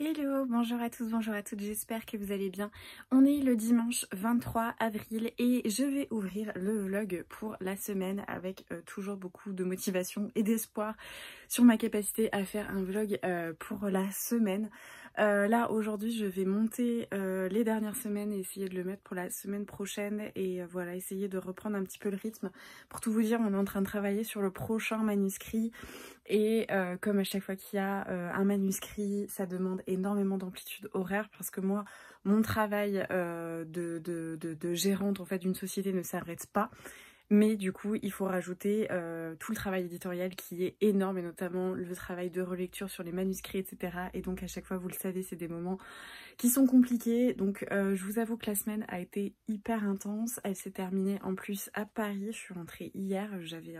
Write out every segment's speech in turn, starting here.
Hello, bonjour à tous, bonjour à toutes, j'espère que vous allez bien. On est le dimanche 23 avril et je vais ouvrir le vlog pour la semaine avec toujours beaucoup de motivation et d'espoir sur ma capacité à faire un vlog pour la semaine. Là aujourd'hui je vais monter les dernières semaines et essayer de le mettre pour la semaine prochaine et voilà, essayer de reprendre un petit peu le rythme. Pour tout vous dire, on est en train de travailler sur le prochain manuscrit et comme à chaque fois qu'il y a un manuscrit, ça demande énormément d'amplitude horaire parce que moi, mon travail de gérante en fait d'une société ne s'arrête pas. Mais du coup, il faut rajouter tout le travail éditorial qui est énorme et notamment le travail de relecture sur les manuscrits, etc. Et donc à chaque fois, vous le savez, c'est des moments qui sont compliqués. Donc je vous avoue que la semaine a été hyper intense. Elle s'est terminée en plus à Paris. Je suis rentrée hier. J'avais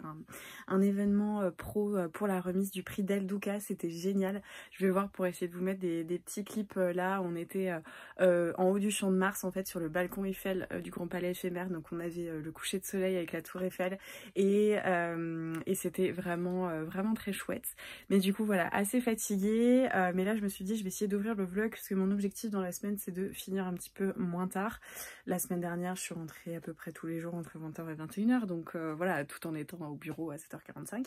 un événement pro pour la remise du prix d'El Duca. C'était génial. Je vais voir pour essayer de vous mettre des petits clips là. On était en haut du Champ de Mars en fait sur le balcon Eiffel du Grand Palais éphémère. Donc on avait le coucher de soleil avec la tour Eiffel et c'était vraiment vraiment très chouette. Mais du coup voilà, assez fatiguée. Mais là je me suis dit je vais essayer d'ouvrir le vlog parce que mon objectif dans la semaine c'est de finir un petit peu moins tard. La semaine dernière je suis rentrée à peu près tous les jours entre 20h et 21h donc voilà, tout en étant au bureau à 7h45.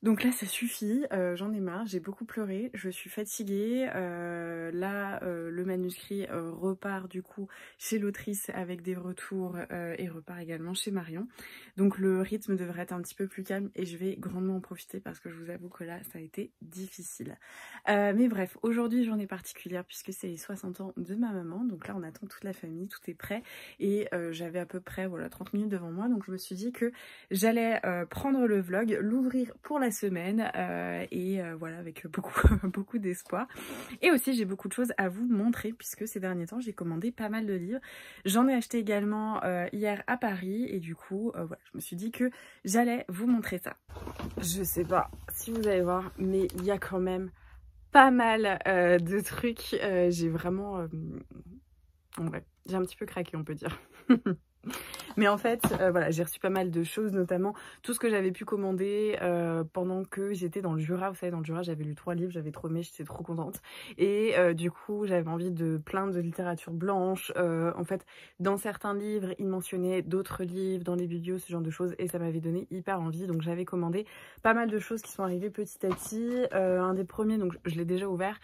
Donc là ça suffit, j'en ai marre, j'ai beaucoup pleuré, je suis fatiguée, le manuscrit repart du coup chez l'autrice avec des retours et repart également chez Marion. Donc le rythme devrait être un petit peu plus calme et je vais grandement en profiter parce que je vous avoue que là ça a été difficile. Mais bref, aujourd'hui journée particulière puisque c'est les 60 ans de ma maman, donc là on attend toute la famille, tout est prêt et j'avais à peu près voilà 30 minutes devant moi donc je me suis dit que j'allais prendre le vlog, l'ouvrir pour la semaine voilà avec beaucoup d'espoir et aussi j'ai beaucoup de choses à vous montrer puisque ces derniers temps j'ai commandé pas mal de livres. J'en ai acheté également hier à Paris et du coup voilà, je me suis dit que j'allais vous montrer ça. Je sais pas si vous allez voir mais il y a quand même pas mal de trucs. J'ai vraiment ouais, j'ai un petit peu craqué on peut dire. Mais en fait, voilà, j'ai reçu pas mal de choses, notamment tout ce que j'avais pu commander pendant que j'étais dans le Jura. Vous savez, dans le Jura, j'avais lu 3 livres, j'avais trop aimé, j'étais trop contente. Et du coup, j'avais envie de plein de littérature blanche. En fait, dans certains livres, ils mentionnaient d'autres livres, dans les biblios, ce genre de choses. Et ça m'avait donné hyper envie. Donc, j'avais commandé pas mal de choses qui sont arrivées petit à petit. Un des premiers, donc je l'ai déjà ouvert,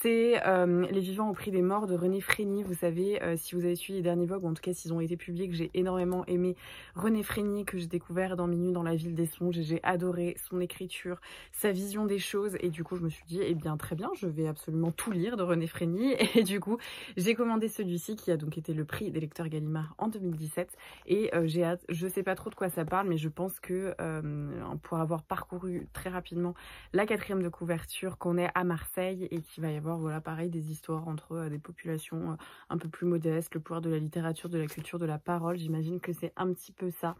c'est Les Vivants au prix des morts de René Frény. Vous savez, si vous avez suivi les derniers Vogue, ou en tout cas s'ils ont été publiés, que j'ai énormément aimé René Frény, que j'ai découvert dans Minuit dans la ville des songes. J'ai adoré son écriture, sa vision des choses. Et du coup, je me suis dit, eh bien très bien, je vais absolument tout lire de René Frény. Et du coup, j'ai commandé celui-ci qui a donc été le prix des lecteurs Gallimard en 2017. Et j'ai hâte, je sais pas trop de quoi ça parle, mais je pense que pour avoir parcouru très rapidement la 4e de couverture, qu'on est à Marseille et qu'il va y avoir, voilà, pareil, des histoires entre des populations un peu plus modestes, le pouvoir de la littérature, de la culture, de la parole. J'imagine que c'est un petit peu ça.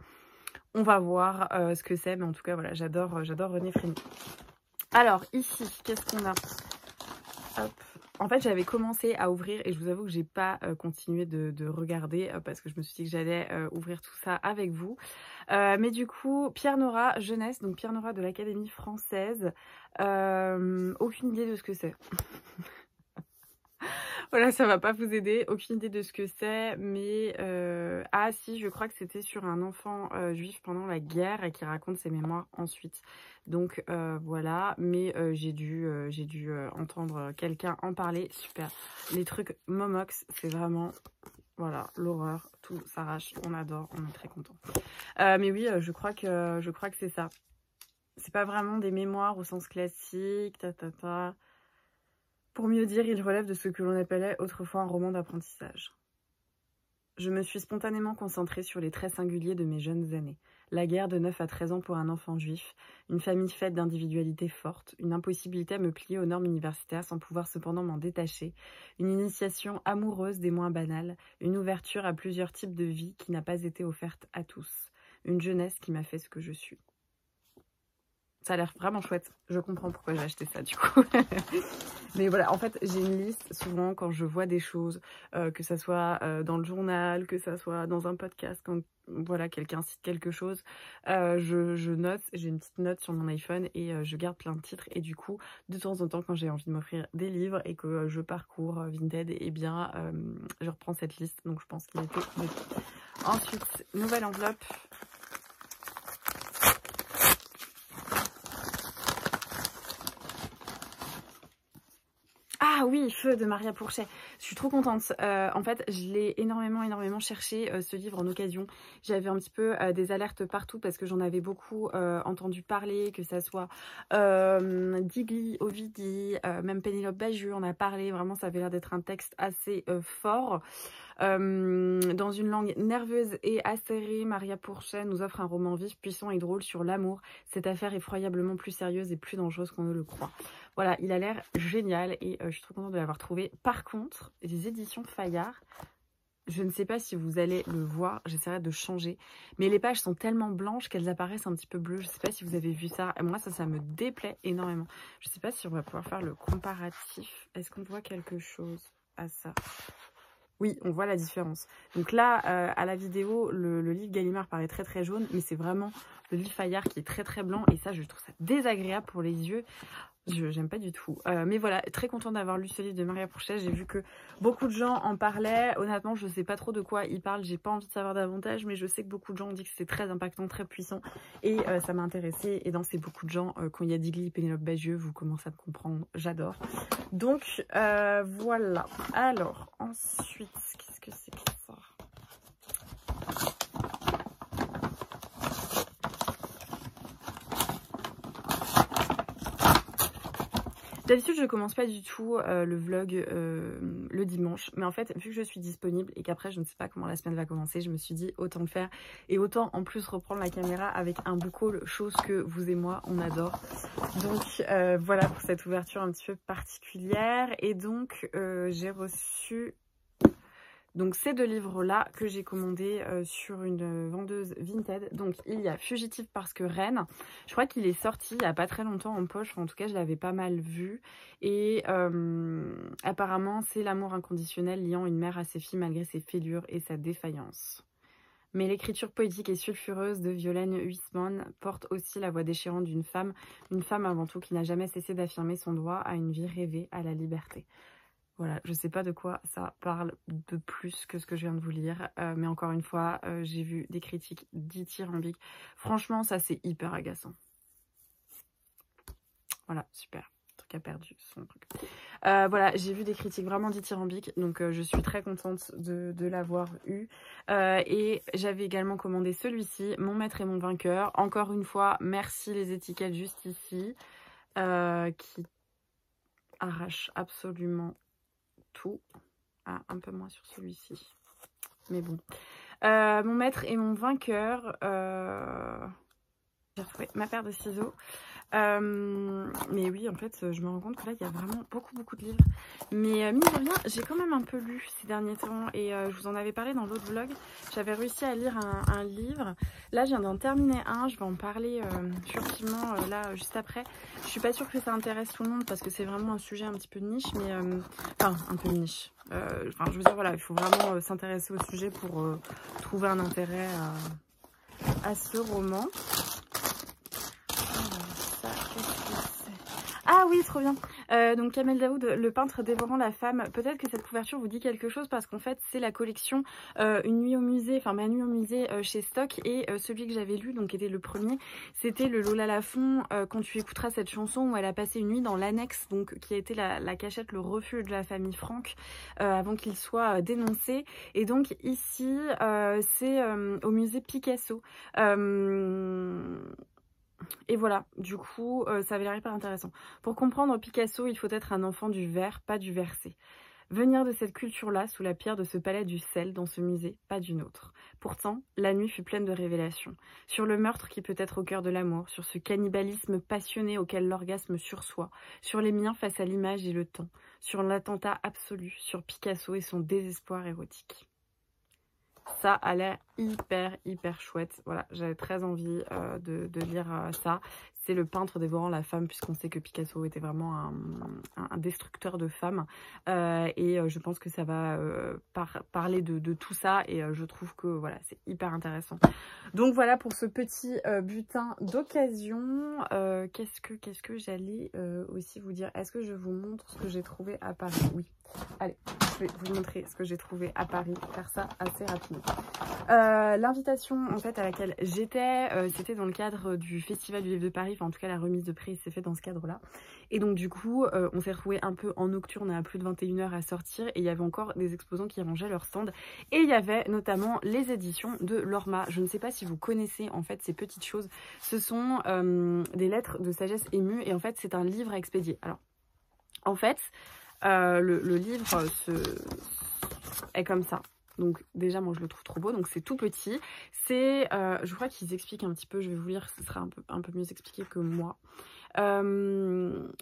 On va voir ce que c'est, mais en tout cas, voilà, j'adore René Frény. Alors, ici, qu'est-ce qu'on a? Hop. En fait, j'avais commencé à ouvrir et je vous avoue que j'ai pas continué de regarder parce que je me suis dit que j'allais ouvrir tout ça avec vous. Mais du coup, Pierre Nora jeunesse, donc Pierre Nora de l'Académie française. Aucune idée de ce que c'est. Voilà, ça va pas vous aider, aucune idée de ce que c'est, mais ah si, je crois que c'était sur un enfant juif pendant la guerre et qui raconte ses mémoires ensuite. Donc voilà, mais j'ai dû entendre quelqu'un en parler. Super, les trucs Momox, c'est vraiment, voilà, l'horreur, tout s'arrache, on adore, on est très content. Mais oui, je crois que c'est ça. C'est pas vraiment des mémoires au sens classique, Pour mieux dire, il relève de ce que l'on appelait autrefois un roman d'apprentissage. Je me suis spontanément concentrée sur les traits singuliers de mes jeunes années. La guerre de 9 à 13 ans pour un enfant juif, une famille faite d'individualité forte, une impossibilité à me plier aux normes universitaires sans pouvoir cependant m'en détacher, une initiation amoureuse des moins banales, une ouverture à plusieurs types de vie qui n'a pas été offerte à tous, une jeunesse qui m'a fait ce que je suis. Ça a l'air vraiment chouette. Je comprends pourquoi j'ai acheté ça du coup. Mais voilà, en fait, j'ai une liste souvent quand je vois des choses, que ça soit dans le journal, que ça soit dans un podcast, voilà, quelqu'un cite quelque chose, je note, j'ai une petite note sur mon iPhone et je garde plein de titres. Et du coup, de temps en temps, quand j'ai envie de m'offrir des livres et que je parcours Vinted, et bien, je reprends cette liste. Donc, je pense qu'il était noté. Ensuite, nouvelle enveloppe. Ah oui, Feu de Maria Pourchet. Je suis trop contente. En fait, je l'ai énormément cherché, ce livre en occasion. J'avais un petit peu des alertes partout parce que j'en avais beaucoup entendu parler, que ça soit Digli, Ovidi, même Pénélope Bagieux en a parlé. Vraiment, ça avait l'air d'être un texte assez fort. Dans une langue nerveuse et acérée, Maria Pourchet nous offre un roman vif, puissant et drôle sur l'amour. Cette affaire effroyablement plus sérieuse et plus dangereuse qu'on ne le croit. Voilà, il a l'air génial et je suis trop contente de l'avoir trouvé. Par contre, les éditions Fayard, je ne sais pas si vous allez le voir, j'essaierai de changer. Mais les pages sont tellement blanches qu'elles apparaissent un petit peu bleues. Je ne sais pas si vous avez vu ça. Et moi, ça me déplaît énormément. Je ne sais pas si on va pouvoir faire le comparatif. Est-ce qu'on voit quelque chose à ça? Oui, on voit la différence. Donc là, à la vidéo, le livre Gallimard paraît très jaune, mais c'est vraiment le livre Fayard qui est très blanc. Et ça, je trouve ça désagréable pour les yeux. J'aime pas du tout. Mais voilà, très contente d'avoir lu ce livre de Maria Pourchet. J'ai vu que beaucoup de gens en parlaient. Honnêtement, je sais pas trop de quoi ils parlent. J'ai pas envie de savoir davantage, mais je sais que beaucoup de gens ont dit que c'est très impactant, très puissant. Et ça m'a intéressée. Et dans ces beaucoup de gens, quand il y a Digli et Pénélope Bagieux, vous commencez à me comprendre. J'adore. Donc, voilà. Alors, ensuite, qu'est-ce que c'est que ça? D'habitude, je commence pas du tout le vlog le dimanche. Mais en fait, vu que je suis disponible et qu'après, je ne sais pas comment la semaine va commencer, je me suis dit autant le faire. Et autant en plus reprendre la caméra avec un book haul, chose que vous et moi, on adore. Donc voilà pour cette ouverture un petit peu particulière. Et donc, j'ai reçu... Donc ces deux livres-là que j'ai commandés sur une vendeuse Vinted. Donc il y a Fugitif parce que Reine. Je crois qu'il est sorti il n'y a pas très longtemps en poche. Enfin, en tout cas, je l'avais pas mal vu. Et apparemment, c'est l'amour inconditionnel liant une mère à ses filles malgré ses fêlures et sa défaillance. Mais l'écriture poétique et sulfureuse de Violaine Huysman porte aussi la voix déchirante d'une femme. Une femme avant tout qui n'a jamais cessé d'affirmer son droit à une vie rêvée, à la liberté. Voilà, je sais pas de quoi ça parle de plus que ce que je viens de vous lire. Mais encore une fois, j'ai vu des critiques dithyrambiques. Franchement, ça c'est hyper agaçant. Voilà, super. Le truc a perdu son truc. Voilà, j'ai vu des critiques vraiment dithyrambiques. Donc je suis très contente de l'avoir eu. Et j'avais également commandé celui-ci, Mon maître et mon vainqueur. Encore une fois, merci les étiquettes juste ici. Qui arrachent absolument tout. Ah, un peu moins sur celui-ci, mais bon. Mon maître et mon vainqueur. J'ai retrouvé ma paire de ciseaux. Mais oui, en fait, je me rends compte que là, il y a vraiment beaucoup de livres. Mais mine de rien, j'ai quand même un peu lu ces derniers temps. Et je vous en avais parlé dans l'autre vlog. J'avais réussi à lire un livre. Là, je viens d'en terminer un. Je vais en parler furtivement là, juste après. Je suis pas sûre que ça intéresse tout le monde parce que c'est vraiment un sujet un petit peu de niche. Mais enfin, un peu de niche. Enfin, je veux dire, voilà, il faut vraiment s'intéresser au sujet pour trouver un intérêt à ce roman. Ah oui, trop bien. Donc Kamel Daoud, le peintre dévorant la femme. Peut-être que cette couverture vous dit quelque chose parce qu'en fait c'est la collection Une nuit au musée, enfin Ma nuit au musée chez Stock. Et celui que j'avais lu, donc était le premier, c'était le Lola Lafont, Quand tu écouteras cette chanson, où elle a passé une nuit dans l'annexe, donc qui a été la cachette, le refuge de la famille Franck avant qu'il soit dénoncé. Et donc ici c'est au musée Picasso. Et voilà, du coup, ça avait l'air hyper intéressant. Pour comprendre Picasso, il faut être un enfant du vers, pas du verset. Venir de cette culture-là, sous la pierre de ce palais du sel, dans ce musée, pas d'une autre. Pourtant, la nuit fut pleine de révélations. Sur le meurtre qui peut être au cœur de l'amour, sur ce cannibalisme passionné auquel l'orgasme sursoit, sur les miens face à l'image et le temps, sur l'attentat absolu, sur Picasso et son désespoir érotique. Ça a l'air hyper chouette. Voilà, j'avais très envie de lire ça. C'est Le peintre dévorant la femme, puisqu'on sait que Picasso était vraiment un destructeur de femmes. Et je pense que ça va parler de tout ça. Et je trouve que voilà, c'est hyper intéressant. Donc voilà pour ce petit butin d'occasion. Qu'est-ce que j'allais aussi vous dire? Est-ce que je vous montre ce que j'ai trouvé à Paris? Oui. Allez, je vais vous montrer ce que j'ai trouvé à Paris. Faire ça assez rapidement. L'invitation en fait à laquelle j'étais, c'était dans le cadre du Festival du Livre de Paris. Enfin, en tout cas, la remise de prix s'est faite dans ce cadre-là. Et donc du coup, on s'est retrouvés un peu en nocturne à plus de 21 h à sortir. Et il y avait encore des exposants qui rangeaient leur stand. Et il y avait notamment les éditions de Lorma. Je ne sais pas si vous connaissez en fait ces petites choses. Ce sont des lettres de sagesse émue. Et en fait, c'est un livre à expédier. Alors, en fait, le livre est comme ça. Donc déjà, moi, je le trouve trop beau. Donc, c'est tout petit. C'est, je crois qu'ils expliquent un petit peu. Je vais vous lire, ce sera un peu mieux expliqué que moi.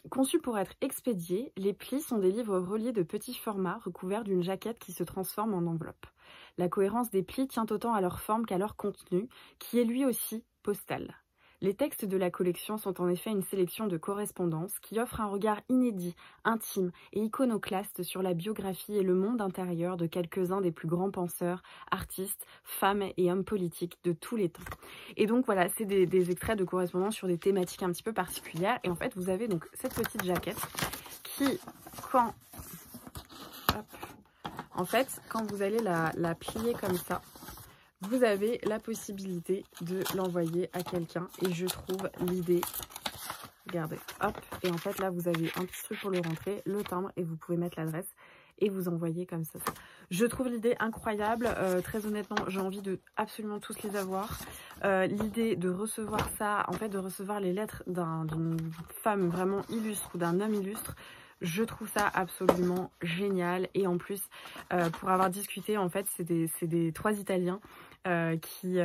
Conçus pour être expédiés, les plis sont des livres reliés de petits formats recouverts d'une jaquette qui se transforme en enveloppe. La cohérence des plis tient autant à leur forme qu'à leur contenu, qui est lui aussi postal. Les textes de la collection sont en effet une sélection de correspondances qui offrent un regard inédit, intime et iconoclaste sur la biographie et le monde intérieur de quelques-uns des plus grands penseurs, artistes, femmes et hommes politiques de tous les temps. Et donc voilà, c'est des extraits de correspondances sur des thématiques un petit peu particulières. Et en fait, vous avez donc cette petite jaquette qui, quand vous allez la plier comme ça, vous avez la possibilité de l'envoyer à quelqu'un. Et je trouve l'idée, regardez, hop, et en fait là vous avez un petit truc pour le rentrer, le timbre, et vous pouvez mettre l'adresse et vous envoyer comme ça. Je trouve l'idée incroyable, très honnêtement j'ai envie de absolument tous les avoir. L'idée de recevoir ça, en fait de recevoir les lettres d'une femme vraiment illustre ou d'un homme illustre, je trouve ça absolument génial. Et en plus, pour avoir discuté, en fait, c'est des 3 Italiens qui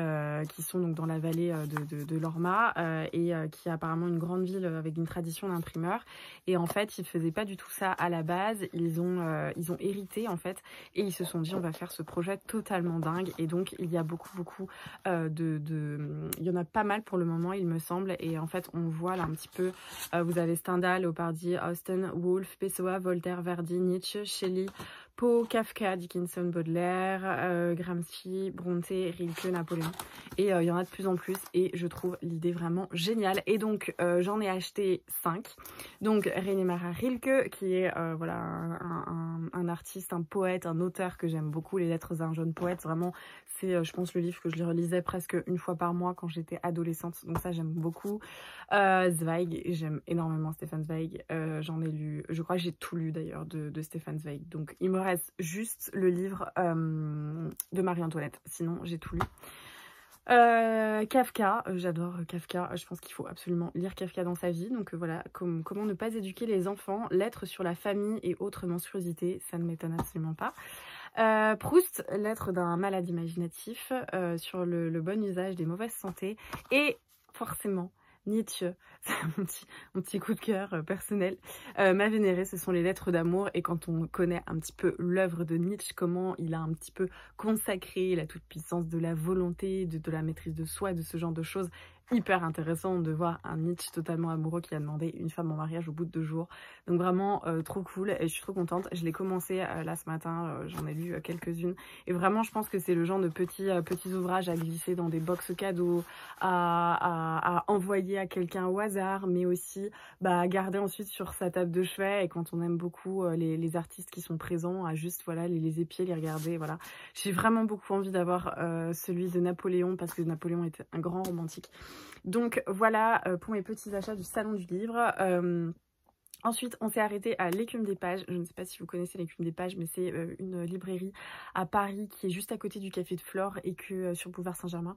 sont donc dans la vallée de Lorma et qui est apparemment une grande ville avec une tradition d'imprimeur. Et en fait, ils ne faisaient pas du tout ça à la base. Ils ont hérité, en fait, et ils se sont dit, on va faire ce projet totalement dingue. Et donc, il y a beaucoup il y en a pas mal pour le moment, il me semble. Et en fait, on voit là un petit peu, vous avez Stendhal, Leopardi, Austen, Woolf, Pessoa, Voltaire, Verdi, Nietzsche, Shelley, Poe, Kafka, Dickinson, Baudelaire, Gramsci, Bronte, Rilke, Napoléon. Et il y en a de plus en plus et je trouve l'idée vraiment géniale. Et donc j'en ai acheté 5. Donc Rainer Maria Rilke qui est voilà, un artiste, un poète, un auteur que j'aime beaucoup. Les lettres d'un jeune poète, vraiment c'est je pense le livre que je relisais presque une fois par mois quand j'étais adolescente. Donc ça j'aime beaucoup. Zweig, j'aime énormément Stefan Zweig. J'en ai lu, je crois que j'ai tout lu d'ailleurs de Stefan Zweig. Donc il me reste juste le livre de Marie-Antoinette. Sinon j'ai tout lu. Kafka, j'adore Kafka, je pense qu'il faut absolument lire Kafka dans sa vie. Donc voilà, comment ne pas éduquer les enfants, lettres sur la famille et autres monstruosités, ça ne m'étonne absolument pas. Proust, lettre d'un malade imaginatif, sur le bon usage des mauvaises santé. Et forcément Nietzsche, c'est mon petit coup de cœur personnel. Ma Vénérée, ce sont les lettres d'amour. Et quand on connaît un petit peu l'œuvre de Nietzsche, comment il a un petit peu consacré la toute-puissance de la volonté, de la maîtrise de soi, de ce genre de choses, hyper intéressant de voir un Nietzsche totalement amoureux qui a demandé une femme en mariage au bout de 2 jours. Donc vraiment trop cool et je suis trop contente. Je l'ai commencé là ce matin, j'en ai lu quelques-unes. Et vraiment, je pense que c'est le genre de petits ouvrages à glisser dans des box cadeaux, à envoyer à quelqu'un au hasard, mais aussi à garder ensuite sur sa table de chevet. Et quand on aime beaucoup les artistes qui sont présents, à juste voilà les épier, les regarder. Voilà, j'ai vraiment beaucoup envie d'avoir celui de Napoléon parce que Napoléon était un grand romantique. Donc voilà pour mes petits achats du salon du livre. Ensuite, on s'est arrêté à l'Écume des Pages. Je ne sais pas si vous connaissez l'Écume des Pages, mais c'est une librairie à Paris qui est juste à côté du Café de Flore et que sur Boulevard Saint-Germain.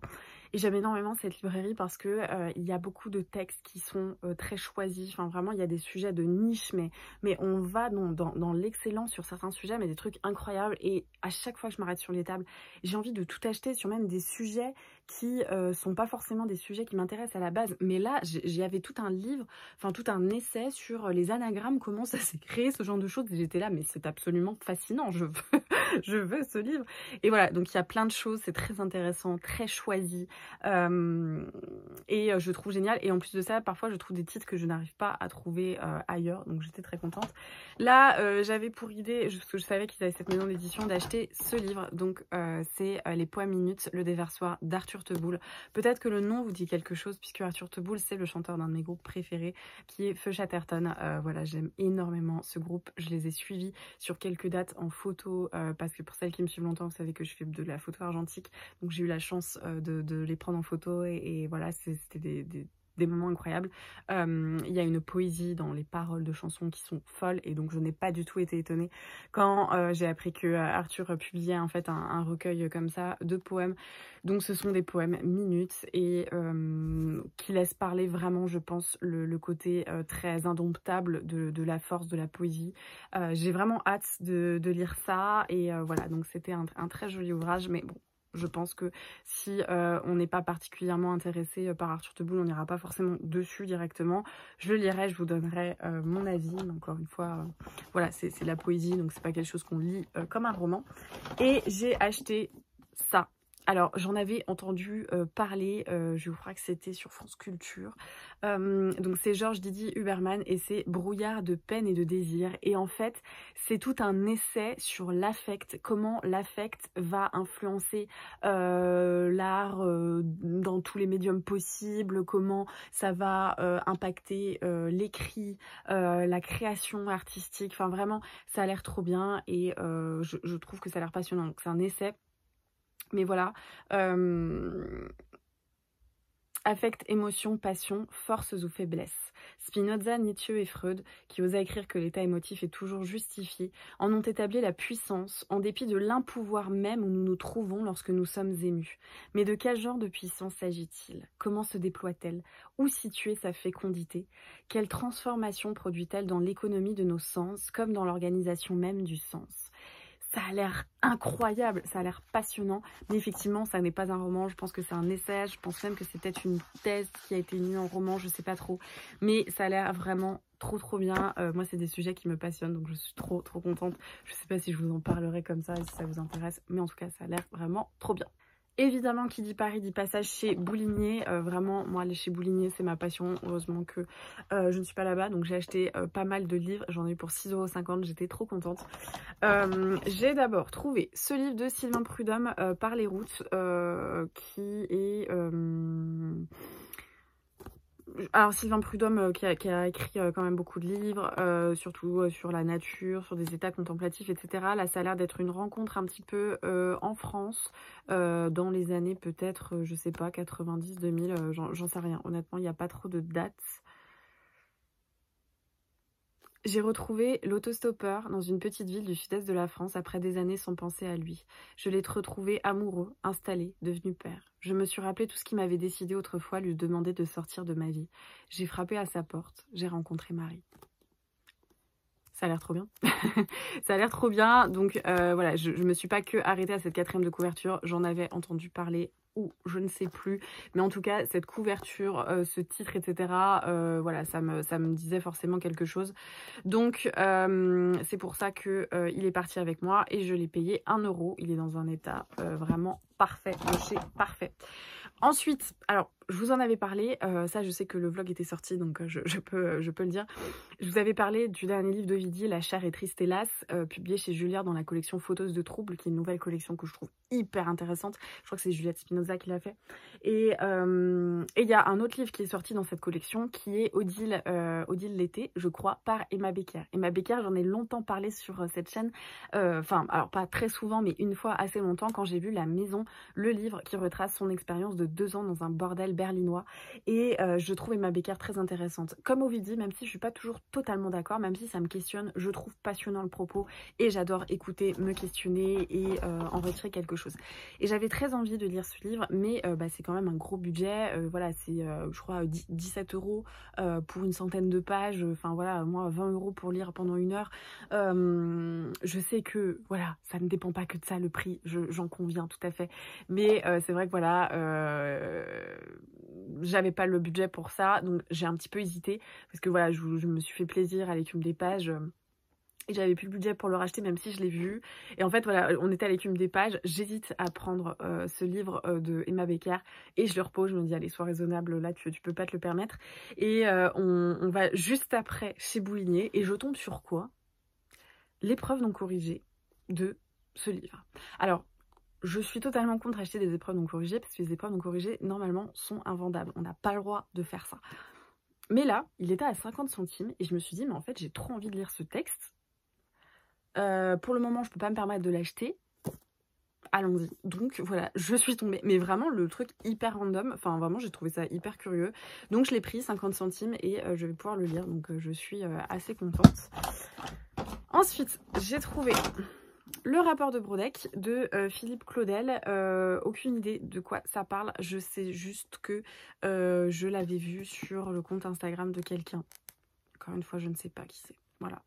Et j'aime énormément cette librairie parce que il y a beaucoup de textes qui sont très choisis. Enfin, vraiment, il y a des sujets de niche, mais on va dans l'excellence sur certains sujets, mais des trucs incroyables. Et à chaque fois que je m'arrête sur les tables, j'ai envie de tout acheter sur même des sujets qui sont pas forcément des sujets qui m'intéressent à la base. Mais là, j'y avais tout un livre, enfin tout un essai sur les anagrammes, comment ça s'est créé, ce genre de choses. Et j'étais là, mais c'est absolument fascinant, je veux, je veux ce livre. Et voilà, donc il y a plein de choses, c'est très intéressant, très choisi. Et je trouve génial. Et en plus de ça, parfois je trouve des titres que je n'arrive pas à trouver ailleurs. Donc j'étais très contente. Là, j'avais pour idée, parce que je savais qu'ils avaient cette maison d'édition, d'acheter ce livre. Donc c'est Les Poèmes Minutes, le déversoir d'Arthur Teboul. Peut-être que le nom vous dit quelque chose, puisque Arthur Teboul, c'est le chanteur d'un de mes groupes préférés, qui est Feu Chatterton. Voilà, j'aime énormément ce groupe. Je les ai suivis sur quelques dates en photo, parce que pour celles qui me suivent longtemps, vous savez que je fais de la photo argentique. Donc j'ai eu la chance de les prendre en photo, et voilà, c'était des moments incroyables. Il y a une poésie dans les paroles de chansons qui sont folles, et donc je n'ai pas du tout été étonnée quand j'ai appris que Arthur publiait en fait un recueil comme ça de poèmes. Donc ce sont des poèmes minutes et qui laissent parler vraiment, je pense, le côté très indomptable de la force de la poésie. J'ai vraiment hâte de lire ça, et voilà, donc c'était un très joli ouvrage, mais bon, je pense que si on n'est pas particulièrement intéressé par Arthur Teboul, on n'ira pas forcément dessus directement. Je le lirai, je vous donnerai mon avis. Mais encore une fois, voilà, c'est de la poésie, donc c'est pas quelque chose qu'on lit comme un roman. Et j'ai acheté ça. Alors, j'en avais entendu parler, je crois que c'était sur France Culture. Donc, c'est Georges Didier Huberman et c'est Brouillard de peine et de désir. Et en fait, c'est tout un essai sur l'affect, comment l'affect va influencer l'art dans tous les médiums possibles, comment ça va impacter l'écrit, la création artistique. Enfin, vraiment, ça a l'air trop bien, et je trouve que ça a l'air passionnant. Donc, c'est un essai. Mais voilà, affect, émotion, passion, forces ou faiblesses. Spinoza, Nietzsche et Freud, qui osaient écrire que l'état émotif est toujours justifié, en ont établi la puissance, en dépit de l'impouvoir même où nous nous trouvons lorsque nous sommes émus. Mais de quel genre de puissance s'agit-il? Comment se déploie-t-elle? Où situer sa fécondité? Quelle transformation produit-elle dans l'économie de nos sens, comme dans l'organisation même du sens? Ça a l'air incroyable, ça a l'air passionnant, mais effectivement, ça n'est pas un roman, je pense que c'est un essai, je pense même que c'est peut-être une thèse qui a été lue en roman, je sais pas trop, mais ça a l'air vraiment trop bien. Moi, c'est des sujets qui me passionnent, donc je suis trop contente. Je sais pas si je vous en parlerai comme ça, si ça vous intéresse, mais en tout cas, ça a l'air vraiment trop bien. Évidemment, qui dit Paris dit passage chez Boulinier. Vraiment, moi, aller chez Boulinier, c'est ma passion. Heureusement que je ne suis pas là-bas. Donc, j'ai acheté pas mal de livres. J'en ai eu pour 6,50 €. J'étais trop contente. J'ai d'abord trouvé ce livre de Sylvain Prudhomme, Par les routes, qui est... Alors Sylvain Prudhomme qui a écrit quand même beaucoup de livres, surtout sur la nature, sur des états contemplatifs, etc. Là, ça a l'air d'être une rencontre un petit peu en France, dans les années peut-être, je sais pas, 90, 2000, j'en sais rien. Honnêtement, il n'y a pas trop de dates. J'ai retrouvé l'autostoppeur dans une petite ville du sud-est de la France après des années sans penser à lui. Je l'ai retrouvé amoureux, installé, devenu père. Je me suis rappelé tout ce qui m'avait décidé autrefois lui demander de sortir de ma vie. J'ai frappé à sa porte. J'ai rencontré Marie. Ça a l'air trop bien. Ça a l'air trop bien. Donc voilà, je me suis pas que arrêtée à cette 4e de couverture. J'en avais entendu parler, ou je ne sais plus. Mais en tout cas, cette couverture, ce titre, etc. Voilà, ça me disait forcément quelque chose. Donc c'est pour ça que il est parti avec moi et je l'ai payé 1 €. Il est dans un état vraiment parfait, de chez parfait. Ensuite, alors je vous en avais parlé, ça je sais que le vlog était sorti, donc je peux le dire. Je vous avais parlé du dernier livre d'Ovidie, La chère et triste hélas, publié chez Julliard dans la collection Photos de troubles, qui est une nouvelle collection que je trouve hyper intéressante. Je crois que c'est Juliette Spinoza qui l'a fait. Et il y a un autre livre qui est sorti dans cette collection, qui est Odile l'été, je crois, par Emma Becker. Emma Becker, j'en ai longtemps parlé sur cette chaîne, enfin, alors pas très souvent, mais une fois assez longtemps, quand j'ai vu La Maison, le livre qui retrace son expérience de 2 ans dans un bordel berlinois. Et je trouve Emma Becker très intéressante. Comme Ovidie, même si je suis pas toujours totalement d'accord, même si ça me questionne, je trouve passionnant le propos et j'adore écouter, me questionner et en retirer quelque chose. Et j'avais très envie de lire ce livre, mais c'est quand même un gros budget. Voilà, c'est je crois 17 € pour une centaine de pages. Enfin voilà, moi 20 € pour lire pendant 1 heure. Je sais que voilà, ça ne dépend pas que de ça le prix, j'en conviens tout à fait. Mais c'est vrai que voilà, j'avais pas le budget pour ça, donc j'ai un petit peu hésité, parce que voilà, je me suis fait plaisir à l'écume des pages, et j'avais plus le budget pour le racheter, même si je l'ai vu. Et en fait, voilà, on était à l'écume des pages. J'hésite à prendre ce livre de Emma Becker et je le repose. Je me dis, allez, sois raisonnable, là, tu peux pas te le permettre. Et on va juste après chez Boulinier et je tombe sur quoi? L'épreuve non corrigée de ce livre. Alors, je suis totalement contre acheter des épreuves non corrigées parce que les épreuves non corrigées, normalement, sont invendables. On n'a pas le droit de faire ça. Mais là, il était à 50 centimes et je me suis dit, mais en fait, j'ai trop envie de lire ce texte. Pour le moment, je peux pas me permettre de l'acheter. Allons-y. Donc voilà, je suis tombée. Mais vraiment, le truc hyper random. Enfin, vraiment, j'ai trouvé ça hyper curieux. Donc je l'ai pris, 50 centimes, et je vais pouvoir le lire. Donc je suis assez contente. Ensuite, j'ai trouvé le rapport de Brodeck de Philippe Claudel. Aucune idée de quoi ça parle. Je sais juste que je l'avais vu sur le compte Instagram de quelqu'un. Encore une fois, je ne sais pas qui c'est. Voilà.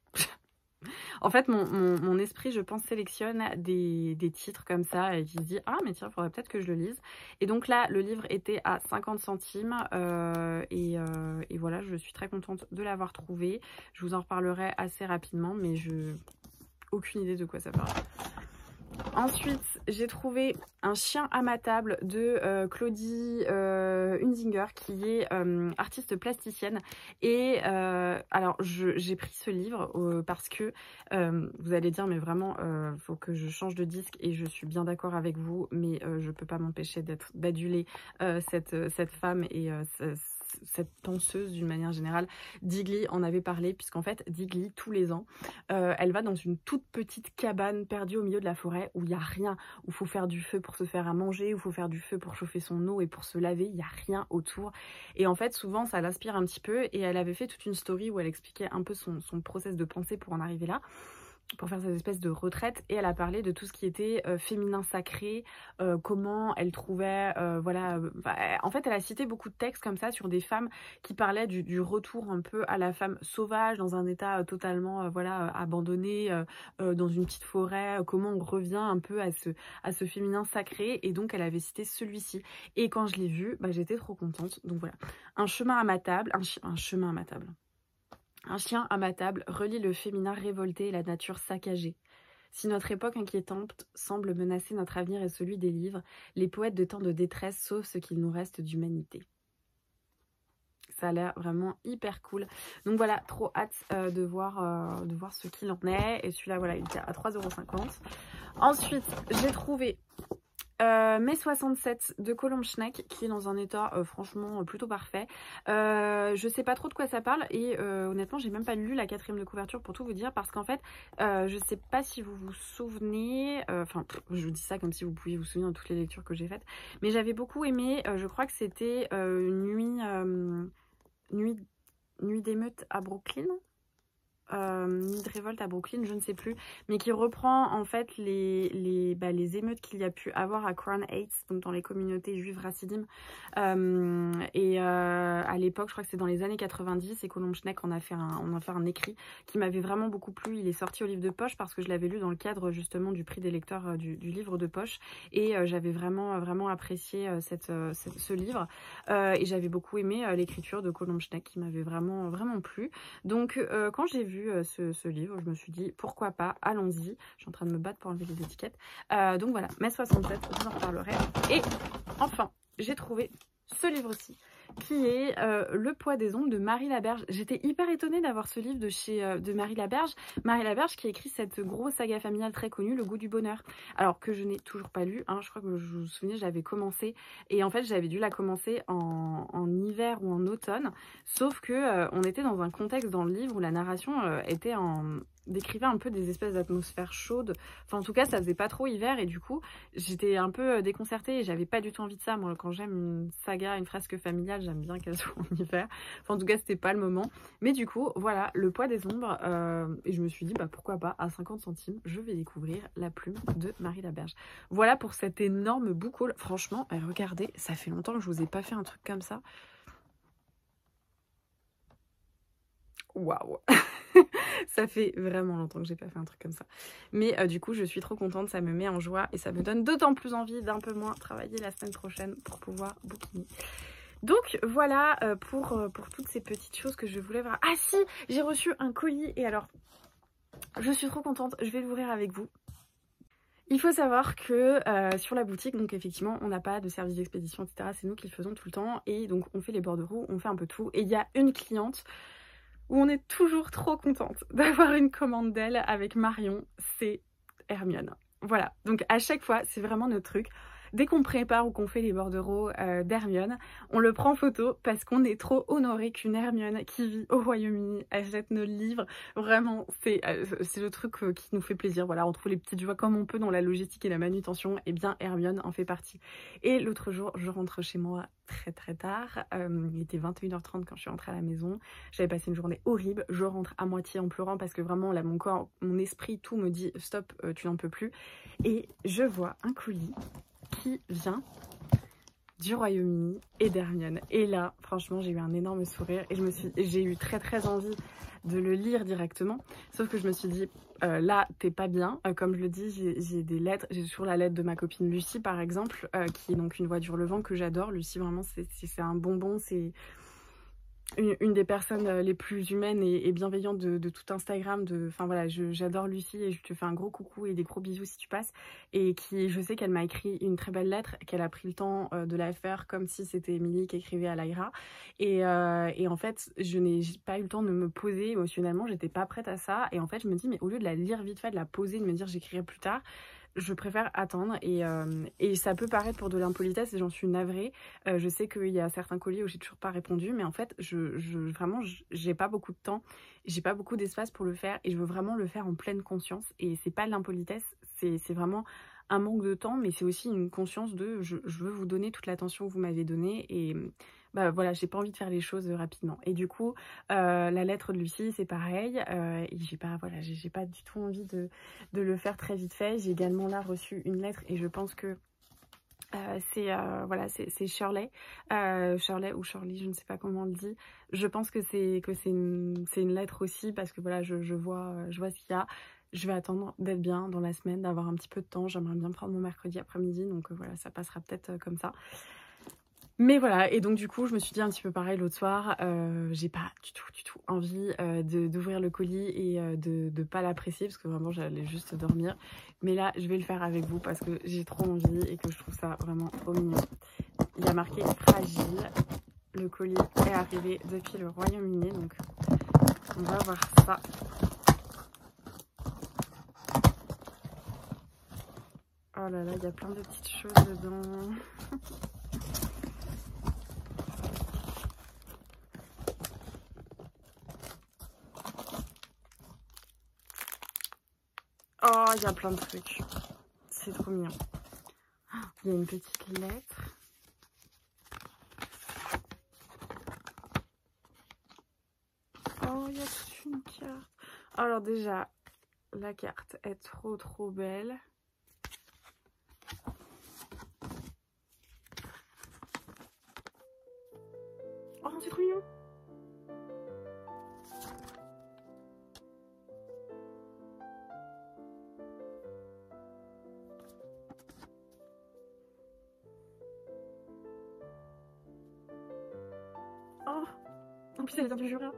En fait, mon esprit, je pense, sélectionne des titres comme ça et qui se dit « Ah, mais tiens, il faudrait peut-être que je le lise ». Et donc là, le livre était à 50 centimes et voilà, je suis très contente de l'avoir trouvé. Je vous en reparlerai assez rapidement, mais aucune idée de quoi ça parle. Ensuite, j'ai trouvé Un chien à ma table de Claudie Hunzinger, qui est artiste plasticienne. Et alors, j'ai pris ce livre parce que vous allez dire, mais vraiment, faut que je change de disque, et je suis bien d'accord avec vous, mais je peux pas m'empêcher d'aduler cette femme et cette danseuse d'une manière générale. Digli en avait parlé, puisqu'en fait Digli, tous les ans, elle va dans une toute petite cabane perdue au milieu de la forêt où il n'y a rien, où il faut faire du feu pour se faire à manger, où il faut faire du feu pour chauffer son eau et pour se laver, il n'y a rien autour. Et en fait, souvent, ça l'inspire un petit peu, et elle avait fait toute une story où elle expliquait un peu son process de pensée pour en arriver là, pour faire cette espèce de retraite, et elle a parlé de tout ce qui était féminin sacré, comment elle trouvait, voilà, en fait elle a cité beaucoup de textes comme ça sur des femmes qui parlaient du retour un peu à la femme sauvage, dans un état totalement voilà, abandonné, dans une petite forêt, comment on revient un peu à ce féminin sacré, et donc elle avait cité celui-ci, et quand je l'ai vu, bah, j'étais trop contente. Donc voilà, un chemin à ma table, un chemin à ma table. Un chien à ma table relie le féminin révolté et la nature saccagée. Si notre époque inquiétante semble menacer notre avenir et celui des livres, les poètes de temps de détresse sauvent ce qu'il nous reste d'humanité. Ça a l'air vraiment hyper cool. Donc voilà, trop hâte de voir ce qu'il en est. Et celui-là, voilà, il était à 3,50 €. Ensuite, j'ai trouvé Mai 67 de Colombe Schneck, qui est dans un état franchement plutôt parfait. Je sais pas trop de quoi ça parle, et honnêtement j'ai même pas lu la 4e de couverture pour tout vous dire, parce qu'en fait je sais pas si vous vous souvenez, enfin je vous dis ça comme si vous pouviez vous souvenir de toutes les lectures que j'ai faites, mais j'avais beaucoup aimé, je crois que c'était Nuit d'émeute à Brooklyn, Nuit de révolte à Brooklyn, je ne sais plus, mais qui reprend en fait les émeutes qu'il y a pu avoir à Crown Heights, donc dans les communautés juives racidim, à l'époque, je crois que c'est dans les années 90, et Colombe Schneck en a fait un écrit qui m'avait vraiment beaucoup plu. Il est sorti au livre de poche parce que je l'avais lu dans le cadre justement du prix des lecteurs du livre de poche, et j'avais vraiment apprécié ce livre, et j'avais beaucoup aimé l'écriture de Colombe Schneck, qui m'avait vraiment plu. Donc quand j'ai vu ce livre, je me suis dit pourquoi pas, allons-y. Je suis en train de me battre pour enlever les étiquettes. Donc voilà, mai 67, je vous en reparlerai. Et enfin, j'ai trouvé ce livre-ci, qui est Le poids des ombres de Marie Laberge. J'étais hyper étonnée d'avoir ce livre de Marie Laberge. Marie Laberge qui a écrit cette grosse saga familiale très connue, Le goût du bonheur. Alors que je n'ai toujours pas lu, hein, je crois que vous vous souvenez, j'avais commencé, et en fait j'avais dû la commencer en hiver ou en automne, sauf que on était dans un contexte dans le livre où la narration décrivait un peu des espèces d'atmosphères chaudes. Enfin, en tout cas, ça faisait pas trop hiver, et du coup, j'étais un peu déconcertée, et j'avais pas du tout envie de ça. Moi, quand j'aime une saga, une fresque familiale, j'aime bien qu'elle soit en hiver. Enfin, en tout cas, c'était pas le moment. Mais du coup, voilà, Le poids des ombres. Et je me suis dit, bah pourquoi pas, à 50 centimes, je vais découvrir La plume de Marie Laberge. Voilà pour cet énorme book haul. Franchement, regardez, ça fait longtemps que je vous ai pas fait un truc comme ça. Waouh. Ça fait vraiment longtemps que j'ai pas fait un truc comme ça. Mais du coup, je suis trop contente, ça me met en joie, et ça me donne d'autant plus envie d'un peu moins travailler la semaine prochaine pour pouvoir bouquiner. Donc voilà pour toutes ces petites choses que je voulais voir. Ah si, j'ai reçu un colis et alors je suis trop contente, je vais l'ouvrir avec vous. Il faut savoir que sur la boutique, donc effectivement, on n'a pas de service d'expédition, etc. C'est nous qui le faisons tout le temps. Et donc, on fait les bordereaux, on fait un peu tout. Et il y a une cliente où on est toujours trop contente d'avoir une commande d'elle avec Marion. C'est Hermione. Voilà. Donc, à chaque fois, c'est vraiment notre truc. Dès qu'on prépare ou qu'on fait les bordereaux d'Hermione, on le prend en photo parce qu'on est trop honoré qu'une Hermione qui vit au Royaume-Uni achète nos livres. Vraiment, c'est le truc qui nous fait plaisir. Voilà, on trouve les petites joies comme on peut dans la logistique et la manutention. Et bien, Hermione en fait partie. Et l'autre jour, je rentre chez moi très tard. Il était 21h30 quand je suis rentrée à la maison. J'avais passé une journée horrible. Je rentre à moitié en pleurant parce que vraiment, là, mon corps, mon esprit, tout me dit stop, tu n'en peux plus. Et je vois un colis qui vient du Royaume-Uni et d'Hermione. Et là, franchement, j'ai eu un énorme sourire et j'ai eu très envie de le lire directement. Sauf que je me suis dit, là, t'es pas bien. Comme je le dis, j'ai des lettres. J'ai toujours la lettre de ma copine Lucie, par exemple, qui est donc une voix du relevant que j'adore. Lucie, vraiment, c'est un bonbon. C'est une des personnes les plus humaines et bienveillantes de tout Instagram. Enfin voilà, j'adore Lucie et je te fais un gros coucou et des gros bisous si tu passes. Et je sais qu'elle m'a écrit une très belle lettre, qu'elle a pris le temps de la faire comme si c'était Émilie qui écrivait à Lyra. Et en fait, je n'ai pas eu le temps de me poser émotionnellement, j'étais pas prête à ça. Et en fait, je me dis, mais au lieu de la lire vite fait, de la poser, de me dire j'écrirai plus tard, je préfère attendre et ça peut paraître pour de l'impolitesse et j'en suis navrée. Je sais qu'il y a certains colis où j'ai toujours pas répondu, mais en fait, vraiment, j'ai pas beaucoup de temps, j'ai pas beaucoup d'espace pour le faire et je veux vraiment le faire en pleine conscience. Et c'est pas de l'impolitesse, c'est vraiment un manque de temps, mais c'est aussi une conscience de je veux vous donner toute l'attention que vous m'avez donnée et bah voilà, j'ai pas envie de faire les choses rapidement. Et du coup, la lettre de Lucie, c'est pareil. Et j'ai pas du tout envie de le faire très vite fait. J'ai également là reçu une lettre et je pense que c'est Shirley. Shirley ou Shirley, je ne sais pas comment on le dit. Je pense que c'est une lettre aussi parce que voilà, je vois ce qu'il y a. Je vais attendre d'être bien dans la semaine, d'avoir un petit peu de temps. J'aimerais bien prendre mon mercredi après-midi, donc voilà, ça passera peut-être comme ça. Mais voilà, et donc du coup, je me suis dit un petit peu pareil l'autre soir, j'ai pas du tout envie d'ouvrir le colis et de pas l'apprécier parce que vraiment j'allais juste dormir. Mais là, je vais le faire avec vous parce que j'ai trop envie et que je trouve ça vraiment trop mignon. Il y a marqué fragile. Le colis est arrivé depuis le Royaume-Uni, donc on va voir ça. Oh là là, il y a plein de petites choses dedans. Oh, il y a plein de trucs. C'est trop mignon. Il y a une petite lettre. Oh, il y a toute une carte. Alors déjà, la carte est trop belle. Oh, c'est trop mignon. Oh, en plus elle vient du Jura.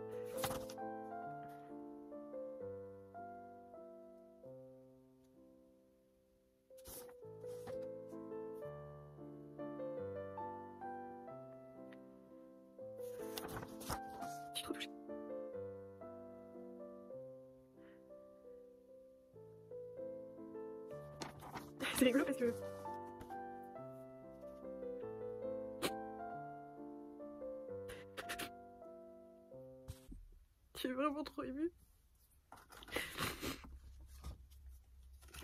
Je suis trop touchée. C'est rigolo parce que je suis vraiment trop émue.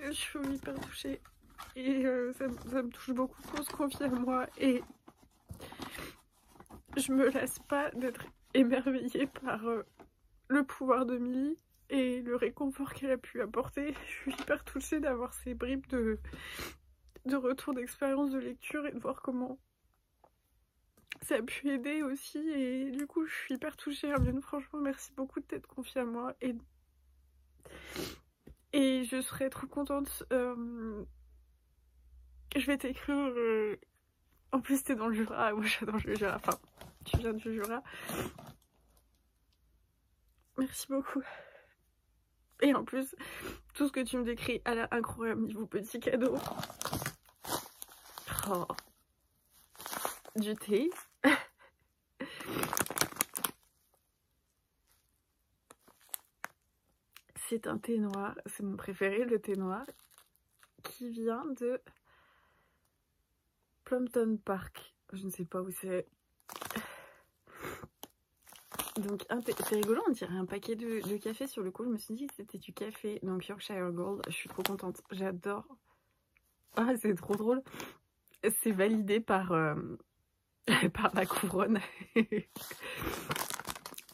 Je suis hyper touchée et ça me touche beaucoup qu'on se confie à moi et je me lasse pas d'être émerveillée par le pouvoir de Millie et le réconfort qu'elle a pu apporter. Je suis hyper touchée d'avoir ces bribes de retour d'expérience de lecture et de voir comment ça a pu aider aussi. Et du coup, je suis hyper touchée, Hermione. Franchement, merci beaucoup de t'être confiée à moi. Et je serais trop contente. Je vais t'écrire En plus t'es dans le Jura, moi j'adore le Jura, enfin tu viens du Jura. Merci beaucoup. Et en plus, tout ce que tu me décris a l'air incroyable niveau petit cadeau. Oh. Du thé. C'est un thé noir, c'est mon préféré, le thé noir, qui vient de Plumpton Park. Je ne sais pas où c'est. Donc c'est rigolo, on dirait un paquet de café. Sur le coup je me suis dit que c'était du café. Donc Yorkshire Gold, je suis trop contente, j'adore. Ah c'est trop drôle. C'est validé par, par la couronne.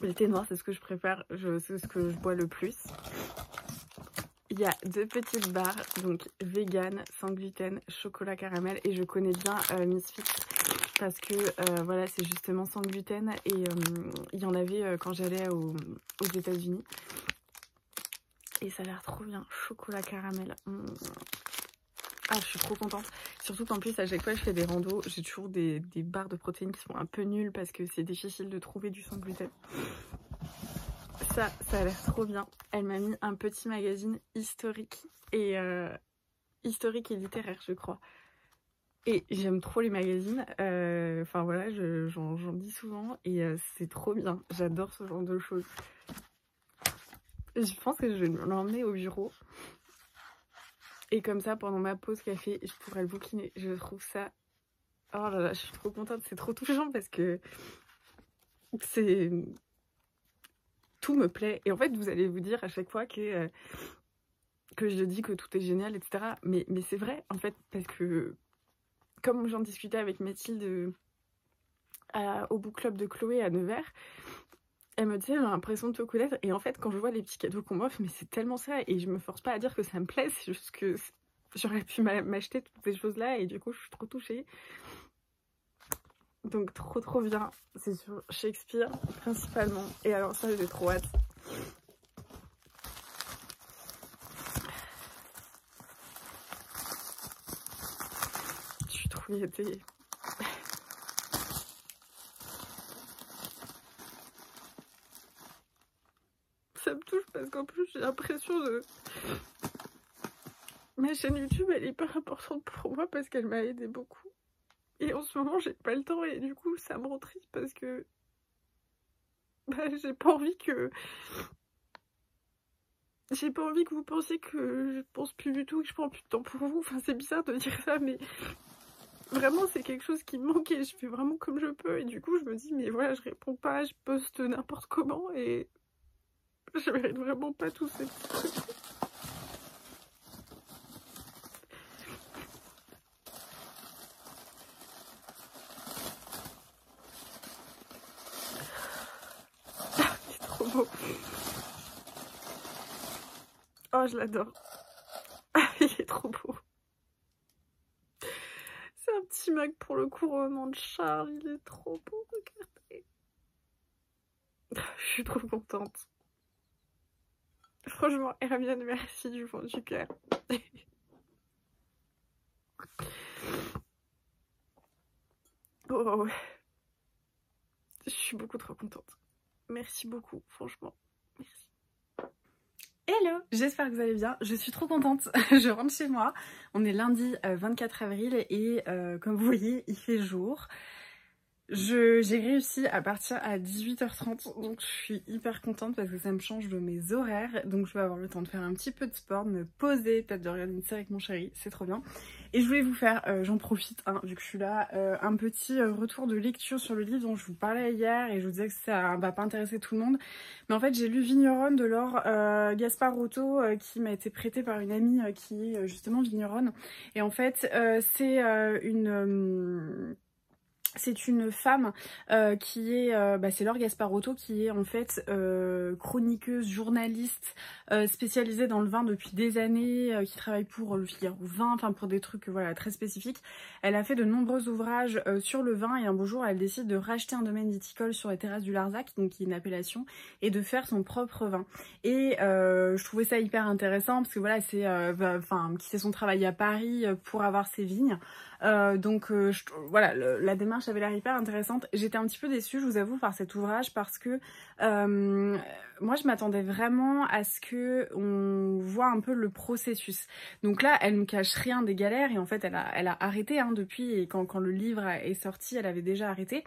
Le thé noir c'est ce que je préfère, c'est ce que je bois le plus. Il y a 2 petites barres, donc vegan, sans gluten, chocolat caramel. Et je connais bien Misfits parce que voilà, c'est justement sans gluten. Et il y en avait quand j'allais aux États-Unis. Et ça a l'air trop bien, chocolat caramel. Ah, je suis trop contente. Surtout qu'en plus, à chaque fois que je fais des randos, j'ai toujours des barres de protéines qui sont un peu nulles parce que c'est difficile de trouver du sans gluten. Ça a l'air trop bien. Elle m'a mis un petit magazine historique et littéraire, je crois. Et j'aime trop les magazines. Enfin voilà, j'en dis souvent et c'est trop bien. J'adore ce genre de choses. Je pense que je vais l'emmener au bureau. Et comme ça, pendant ma pause café, je pourrais le bouquiner. Je trouve ça... Oh là là, je suis trop contente. C'est trop touchant parce que c'est... Tout me plaît. Et en fait, vous allez vous dire à chaque fois que je dis que tout est génial, etc. Mais c'est vrai, en fait, parce que comme j'en discutais avec Mathilde au book club de Chloé à Nevers, elle me disait j'ai l'impression de te connaître. Et en fait, quand je vois les petits cadeaux qu'on m'offre, mais c'est tellement ça. Et je me force pas à dire que ça me plaît, c'est juste que j'aurais pu m'acheter toutes ces choses-là. Et du coup, je suis trop touchée. Donc trop bien, c'est sur Shakespeare principalement. Et alors ça j'ai trop hâte. Je suis trop gâtée. Ça me touche parce qu'en plus j'ai l'impression de... Ma chaîne YouTube elle est hyper importante pour moi parce qu'elle m'a aidé beaucoup. Et en ce moment j'ai pas le temps et du coup ça me rend triste parce que bah, j'ai pas envie que vous pensiez que je pense plus du tout, que je prends plus de temps pour vous. Enfin c'est bizarre de dire ça mais vraiment c'est quelque chose qui me manque et je fais vraiment comme je peux. Et du coup je me dis mais voilà, je réponds pas, je poste n'importe comment et je mérite vraiment pas tous ces petits trucs. Oh, je l'adore. Il est trop beau. C'est un petit mug pour le couronnement de Charles. Il est trop beau, regardez. Je suis trop contente. Franchement, Hermione, merci du fond du cœur. Oh, je suis beaucoup trop contente. Merci beaucoup, franchement. Merci. Hello, j'espère que vous allez bien, je suis trop contente, je rentre chez moi, on est lundi 24 avril et comme vous voyez il fait jour. J'ai réussi à partir à 18h30 donc je suis hyper contente parce que ça me change de mes horaires, donc je vais avoir le temps de faire un petit peu de sport, de me poser, peut-être de regarder une série avec mon chéri, c'est trop bien. Et je voulais vous faire, j'en profite hein, vu que je suis là, un petit retour de lecture sur le livre dont je vous parlais hier et je vous disais que ça va pas intéresser tout le monde. Mais en fait j'ai lu Vigneronne de Laure Gasparotto qui m'a été prêté par une amie qui est justement vigneronne. Et en fait c'est C'est une femme qui est, c'est Laure Gasparotto, qui est en fait chroniqueuse, journaliste spécialisée dans le vin depuis des années, qui travaille pour le Figaro Vin, enfin pour des trucs voilà très spécifiques. Elle a fait de nombreux ouvrages sur le vin et un beau jour elle décide de racheter un domaine viticole sur les terrasses du Larzac, donc qui est une appellation, et de faire son propre vin. Et je trouvais ça hyper intéressant parce que voilà c'est, qui fait son travail à Paris pour avoir ses vignes. Voilà, la démarche avait l'air hyper intéressante. J'étais un petit peu déçue, je vous avoue, par cet ouvrage parce que moi je m'attendais vraiment à ce que on voit un peu le processus. Donc là, elle ne cache rien des galères et en fait elle a arrêté depuis, et quand le livre est sorti, elle avait déjà arrêté.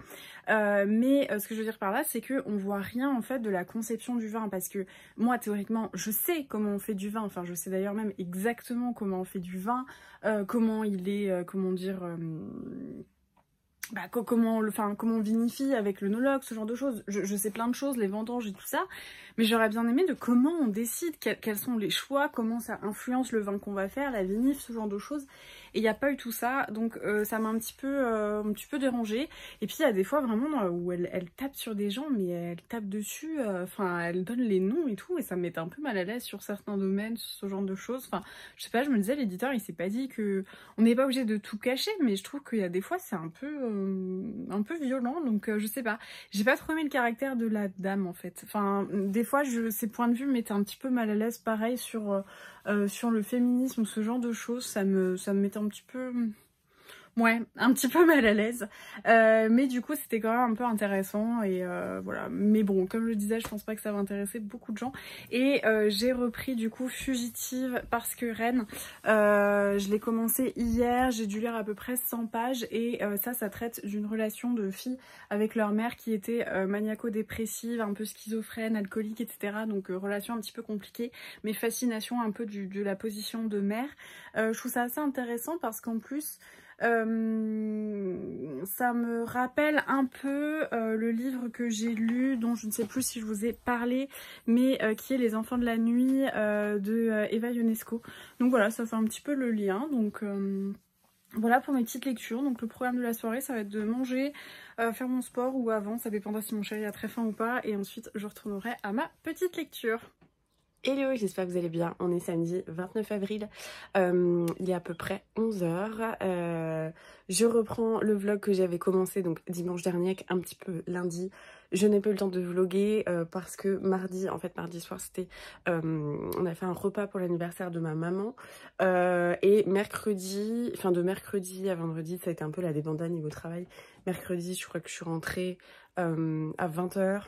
Mais ce que je veux dire par là, c'est que on voit rien en fait de la conception du vin, parce que moi théoriquement je sais comment on fait du vin, enfin je sais d'ailleurs même exactement comment on fait du vin, comment il est, comment dire, comment on vinifie avec l'œnologue, ce genre de choses. Je sais plein de choses, les vendanges et tout ça, mais j'aurais bien aimé de comment on décide, quels sont les choix, comment ça influence le vin qu'on va faire, la vinif, ce genre de choses. Et il n'y a pas eu tout ça, donc ça m'a un petit peu dérangée. Et puis il y a des fois vraiment où elle tape sur des gens, mais elle tape dessus, elle donne les noms et tout, et ça me mettait un peu mal à l'aise sur certains domaines, ce genre de choses. Enfin, je sais pas, je me disais, l'éditeur il s'est pas dit que on n'est pas obligé de tout cacher, mais je trouve qu'il y a des fois c'est un peu violent, donc je sais pas. J'ai pas trop aimé le caractère de la dame en fait. Enfin, des fois ses points de vue m'étaient un petit peu mal à l'aise, pareil sur le féminisme ou ce genre de choses, ça me mettait un petit peu... Ouais, un petit peu mal à l'aise, mais du coup c'était quand même un peu intéressant et voilà. Mais bon, comme je le disais, je pense pas que ça va intéresser beaucoup de gens. Et j'ai repris du coup Fugitive parce que Rennes, je l'ai commencé hier, j'ai dû lire à peu près 100 pages et ça traite d'une relation de filles avec leur mère qui était maniaco-dépressive, un peu schizophrène, alcoolique, etc. Donc relation un petit peu compliquée, mais fascination un peu de la position de mère. Je trouve ça assez intéressant parce qu'en plus ça me rappelle un peu le livre que j'ai lu, dont je ne sais plus si je vous ai parlé, mais qui est Les Enfants de la Nuit de Eva Ionesco. Donc voilà, ça fait un petit peu le lien. Donc voilà pour mes petites lectures. Donc le programme de la soirée, ça va être de manger, faire mon sport ou avant, ça dépendra si mon chéri a très faim ou pas. Et ensuite, je retournerai à ma petite lecture. Hello, j'espère que vous allez bien. On est samedi 29 avril, il est à peu près 11h. Je reprends le vlog que j'avais commencé donc dimanche dernier, un petit peu lundi. Je n'ai pas eu le temps de vlogger parce que mardi soir, c'était, on a fait un repas pour l'anniversaire de ma maman. Et mercredi, de mercredi à vendredi, ça a été un peu la débandade niveau travail. Mercredi, je crois que je suis rentrée à 20h.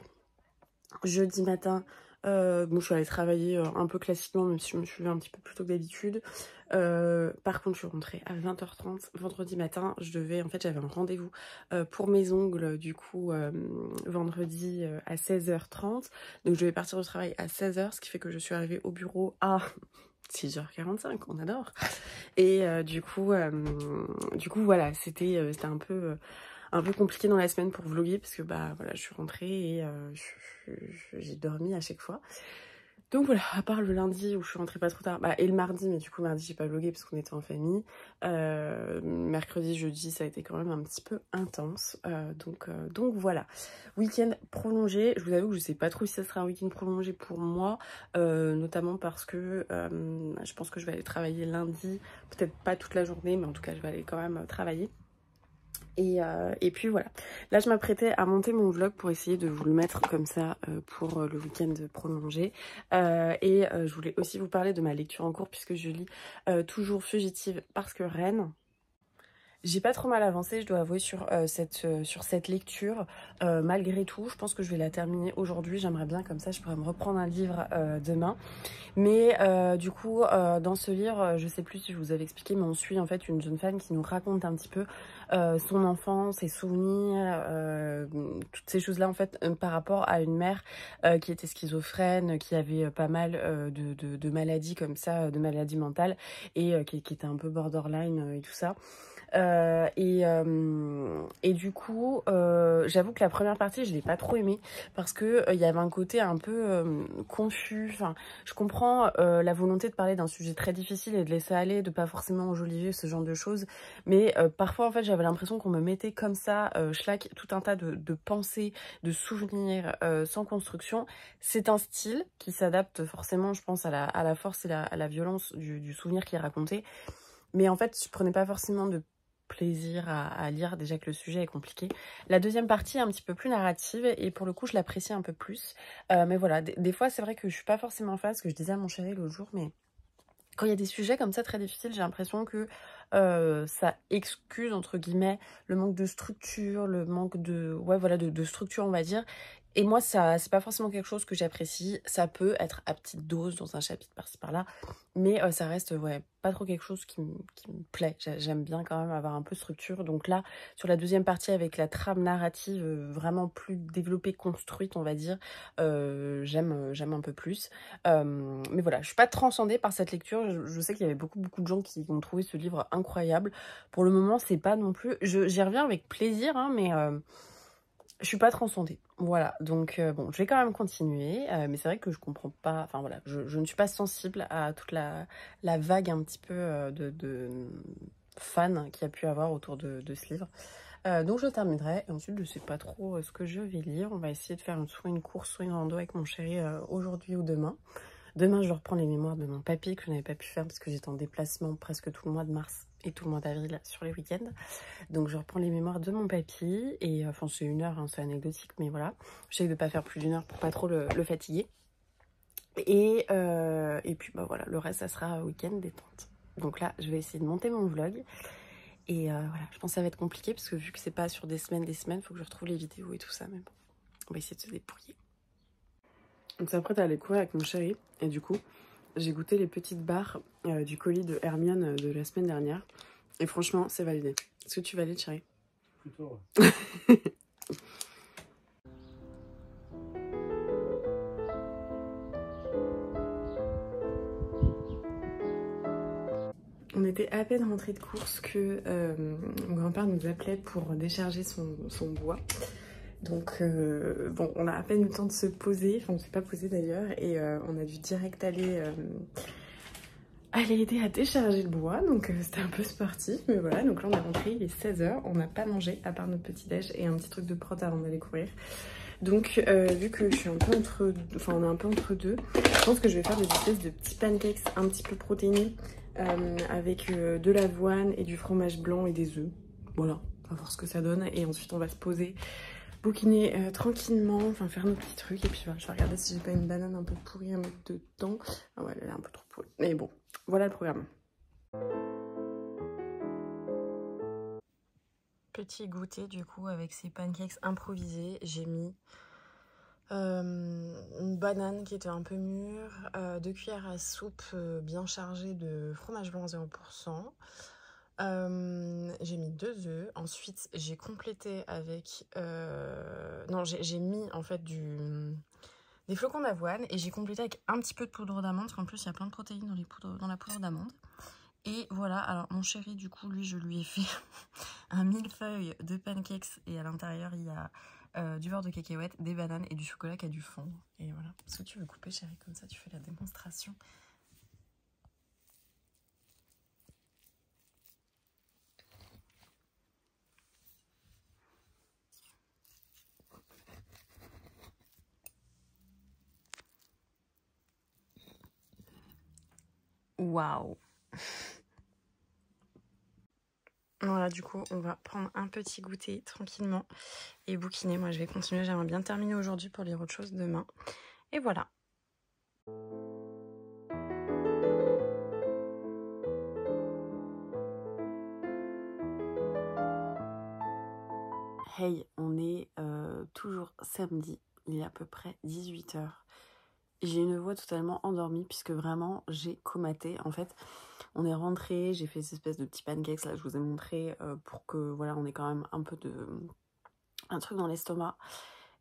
Jeudi matin, je suis allée travailler un peu classiquement, même si je me suis levée un petit peu plus tôt que d'habitude. Par contre, je suis rentrée à 20h30. Vendredi matin, j'avais un rendez-vous pour mes ongles, du coup, vendredi à 16h30. Donc, je devais partir au travail à 16h, ce qui fait que je suis arrivée au bureau à 6h45, on adore. Et du coup, voilà, c'était un peu compliqué dans la semaine pour vlogger parce que voilà, je suis rentrée et j'ai dormi à chaque fois. Donc voilà, à part le lundi où je suis rentrée pas trop tard, et le mardi, mais du coup mardi j'ai pas vlogué parce qu'on était en famille. Mercredi, jeudi, ça a été quand même un petit peu intense. Donc voilà, week-end prolongé. Je vous avoue que je sais pas trop si ça sera un week-end prolongé pour moi, notamment parce que je pense que je vais aller travailler lundi, peut-être pas toute la journée, mais en tout cas je vais aller quand même travailler. Et puis voilà, là je m'apprêtais à monter mon vlog pour essayer de vous le mettre comme ça pour le week-end prolongé. Je voulais aussi vous parler de ma lecture en cours puisque je lis toujours Fugitive parce que Rennes. J'ai pas trop mal avancé, je dois avouer, sur cette lecture. Malgré tout, je pense que je vais la terminer aujourd'hui. J'aimerais bien, comme ça, je pourrais me reprendre un livre demain. Mais du coup, dans ce livre, je sais plus si je vous avais expliqué, mais on suit en fait une jeune femme qui nous raconte un petit peu son enfance, ses souvenirs, toutes ces choses-là en fait, par rapport à une mère qui était schizophrène, qui avait pas mal de maladies comme ça, de maladies mentales, et qui était un peu borderline et tout ça. Et du coup, j'avoue que la première partie, je l'ai pas trop aimée parce que il y avait un côté un peu confus. Enfin, je comprends la volonté de parler d'un sujet très difficile et de laisser aller, de pas forcément enjoliver ce genre de choses. Mais parfois, en fait, j'avais l'impression qu'on me mettait comme ça, schlac, tout un tas de pensées, de souvenirs sans construction. C'est un style qui s'adapte forcément, je pense, à la force et à la violence du souvenir qui est raconté. Mais en fait, je prenais pas forcément de plaisir à lire, déjà que le sujet est compliqué. La deuxième partie est un petit peu plus narrative et pour le coup, je l'apprécie un peu plus. Mais voilà, des fois, c'est vrai que je suis pas forcément fan, ce que je disais à mon chéri l'autre jour, mais quand il y a des sujets comme ça très difficiles, j'ai l'impression que ça excuse, entre guillemets, le manque de structure, le manque de, ouais, voilà, de structure, on va dire. Et moi, ça, c'est pas forcément quelque chose que j'apprécie. Ça peut être à petite dose dans un chapitre par-ci par-là, mais ça reste, ouais, pas trop quelque chose qui me plaît. J'aime bien quand même avoir un peu de structure. Donc là, sur la deuxième partie, avec la trame narrative vraiment plus développée, construite, on va dire, j'aime un peu plus. Mais voilà, je suis pas transcendée par cette lecture. Je sais qu'il y avait beaucoup de gens qui ont trouvé ce livre incroyable. Pour le moment, c'est pas non plus. J'y reviens avec plaisir, hein, mais je suis pas transcendée. Voilà, donc bon, je vais quand même continuer. Mais c'est vrai que je comprends pas. Enfin voilà, je ne suis pas sensible à toute la vague un petit peu de fans qu'il y a pu avoir autour de ce livre. Donc je terminerai et ensuite je sais pas trop ce que je vais lire. On va essayer de faire soit une course, soit une rando avec mon chéri aujourd'hui ou demain. Demain je reprends les mémoires de mon papy que je n'avais pas pu faire parce que j'étais en déplacement presque tout le mois de mars et tout le mois d'avril sur les week-ends. Donc je reprends les mémoires de mon papy et enfin c'est 1 heure, hein, c'est anecdotique mais voilà. J'essaie de pas faire plus d'1 heure pour pas trop le fatiguer. Et puis bah voilà, le reste ça sera week-end détente. Donc là je vais essayer de monter mon vlog. Et voilà, je pense que ça va être compliqué parce que vu que c'est pas sur des semaines, il faut que je retrouve les vidéos et tout ça. Mais bon, on va essayer de se débrouiller. On s'apprête à aller courir avec mon chéri. Et du coup, j'ai goûté les petites barres du colis de Hermione de la semaine dernière. Et franchement, c'est validé. Est-ce que tu valides, chéri? Plutôt, ouais. On était à peine rentré de course que mon grand-père nous appelait pour décharger son bois. Donc bon, on a à peine eu le temps de se poser, enfin on s'est pas posé d'ailleurs, et on a dû direct aller aider à décharger le bois, donc c'était un peu sportif, mais voilà, donc là on est rentré, il est 16 h, on n'a pas mangé à part notre petit déj et un petit truc de prot avant d'aller courir. Donc vu que je suis un peu entre, enfin on est un peu entre deux, je pense que je vais faire des espèces de petits pancakes un petit peu protéinés avec de l'avoine et du fromage blanc et des œufs. Voilà, on va voir ce que ça donne et ensuite on va se poser, bouquiner tranquillement, enfin faire nos petits trucs et puis voilà, je vais regarder si j'ai pas une banane un peu pourrie à mettre dedans. Ah ouais, elle est un peu trop pourrie. Mais bon, voilà le programme. Petit goûter du coup avec ces pancakes improvisés. J'ai mis une banane qui était un peu mûre, 2 cuillères à soupe bien chargées de fromage blanc 0%. J'ai mis 2 œufs. Ensuite, j'ai complété avec... non, j'ai mis en fait des flocons d'avoine et j'ai complété avec un petit peu de poudre d'amande parce qu'en plus, il y a plein de protéines dans la poudre d'amande. Et voilà, alors mon chéri, du coup, lui, je lui ai fait un millefeuille de pancakes et à l'intérieur, il y a du beurre de cacahuète, des bananes et du chocolat qui a dû fondre. Et voilà. Est-ce que tu veux couper, chéri, comme ça, tu fais la démonstration? Waouh! Voilà, du coup, on va prendre un petit goûter tranquillement et bouquiner. Moi, je vais continuer. J'aimerais bien terminer aujourd'hui pour lire autre chose demain. Et voilà. Hey, on est toujours samedi. Il est à peu près 18 h. J'ai une voix totalement endormie puisque vraiment j'ai comaté. En fait, on est rentré, j'ai fait cette espèce de petits pancakes là, je vous ai montré pour que voilà, on ait quand même un peu un truc dans l'estomac.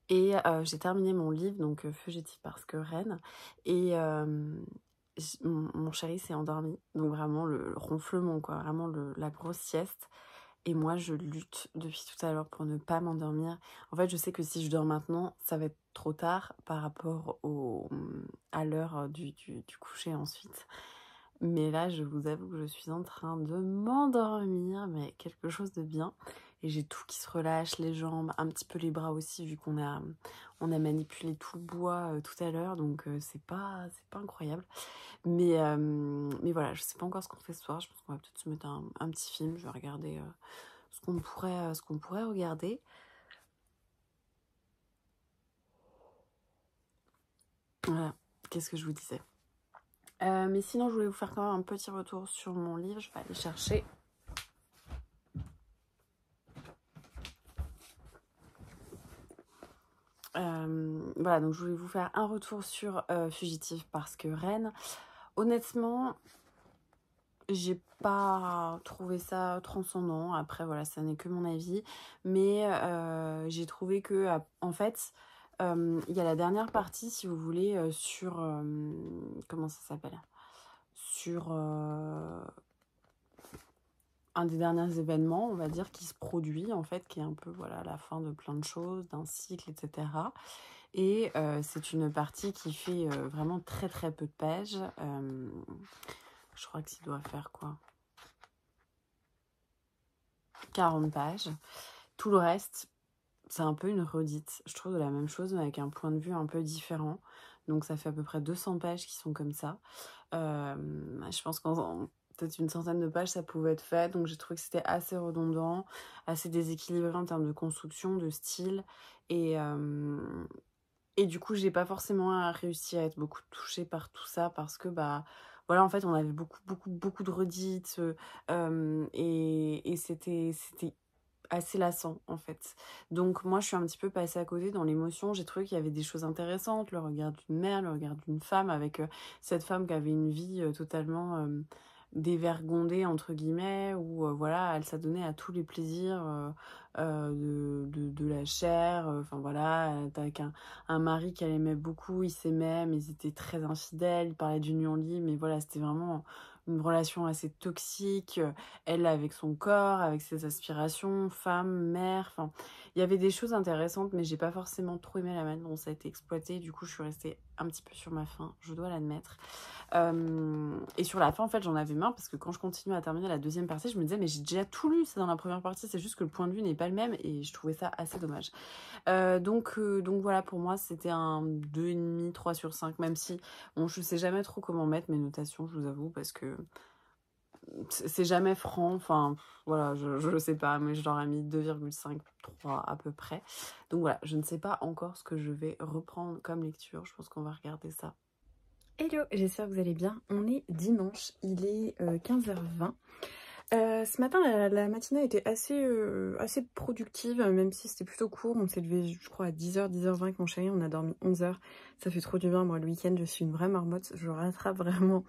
Et j'ai terminé mon livre, donc Fugitif parce que Reine. Et mon chéri s'est endormi. Donc vraiment le ronflement, quoi, vraiment la grosse sieste. Et moi, je lutte depuis tout à l'heure pour ne pas m'endormir. En fait, je sais que si je dors maintenant, ça va être trop tard par rapport à l'heure du coucher ensuite. Mais là, je vous avoue que je suis en train de m'endormir, mais quelque chose de bien. Et j'ai tout qui se relâche, les jambes, un petit peu les bras aussi, vu on a manipulé tout le bois tout à l'heure. Donc, c'est pas incroyable. Mais voilà, je sais pas encore ce qu'on fait ce soir. Je pense qu'on va peut-être se mettre un petit film. Je vais regarder ce qu'on pourrait regarder. Voilà, qu'est-ce que je vous disais. Mais sinon, je voulais vous faire quand même un petit retour sur mon livre. Je vais aller chercher. Voilà, donc je voulais vous faire un retour sur Fugitive parce que Rennes, honnêtement, j'ai pas trouvé ça transcendant. Après, voilà, ça n'est que mon avis. Mais j'ai trouvé que, en fait, il y a la dernière partie, si vous voulez, sur... comment ça s'appelle? Sur un des derniers événements, on va dire, qui se produit, en fait, qui est un peu, voilà, la fin de plein de choses, d'un cycle, etc. Et c'est une partie qui fait vraiment très très peu de pages. Je crois que ça doit faire quoi, 40 pages. Tout le reste, c'est un peu une redite, je trouve, de la même chose, mais avec un point de vue un peu différent. Donc ça fait à peu près 200 pages qui sont comme ça. Je pense qu'en peut-être une centaine de pages, ça pouvait être fait. Donc j'ai trouvé que c'était assez redondant, assez déséquilibré en termes de construction, de style. Et du coup, j'ai pas forcément réussi à être beaucoup touchée par tout ça parce que, bah, voilà, en fait, on avait beaucoup de redites et c'était assez lassant, en fait. Donc, moi, je suis un petit peu passée à côté dans l'émotion. J'ai trouvé qu'il y avait des choses intéressantes, le regard d'une mère, le regard d'une femme, avec cette femme qui avait une vie totalement dévergondée, entre guillemets, où, voilà, elle s'adonnait à tous les plaisirs de la chair. Enfin, voilà, elle était avec un mari qu'elle aimait beaucoup, ils s'aimaient, mais ils étaient très infidèles, ils parlaient d'union libre, mais voilà, c'était vraiment une relation assez toxique, elle avec son corps, avec ses aspirations, femme, mère, enfin, il y avait des choses intéressantes, mais j'ai pas forcément trop aimé la manière dont ça a été exploité, du coup je suis restée un petit peu sur ma faim, je dois l'admettre. Et sur la fin, en fait, j'en avais marre parce que quand je continuais à terminer la deuxième partie, je me disais, mais j'ai déjà tout lu, c'est dans la première partie, c'est juste que le point de vue n'est pas le même et je trouvais ça assez dommage. Donc voilà, pour moi, c'était un 2,5, 3 sur 5, même si bon, je sais jamais trop comment mettre mes notations, je vous avoue, parce que c'est jamais franc. Enfin, voilà, je sais pas, mais je leur ai mis 2,5, 3 à peu près. Donc voilà, je ne sais pas encore ce que je vais reprendre comme lecture. Je pense qu'on va regarder ça. Hello, j'espère que vous allez bien. On est dimanche, il est 15h20. Ce matin, la matinée était assez productive, même si c'était plutôt court. On s'est levé, je crois, à 10h, 10h20 avec mon chéri. On a dormi 11h. Ça fait trop du bien. Moi, le week-end, je suis une vraie marmotte. Je rattrape vraiment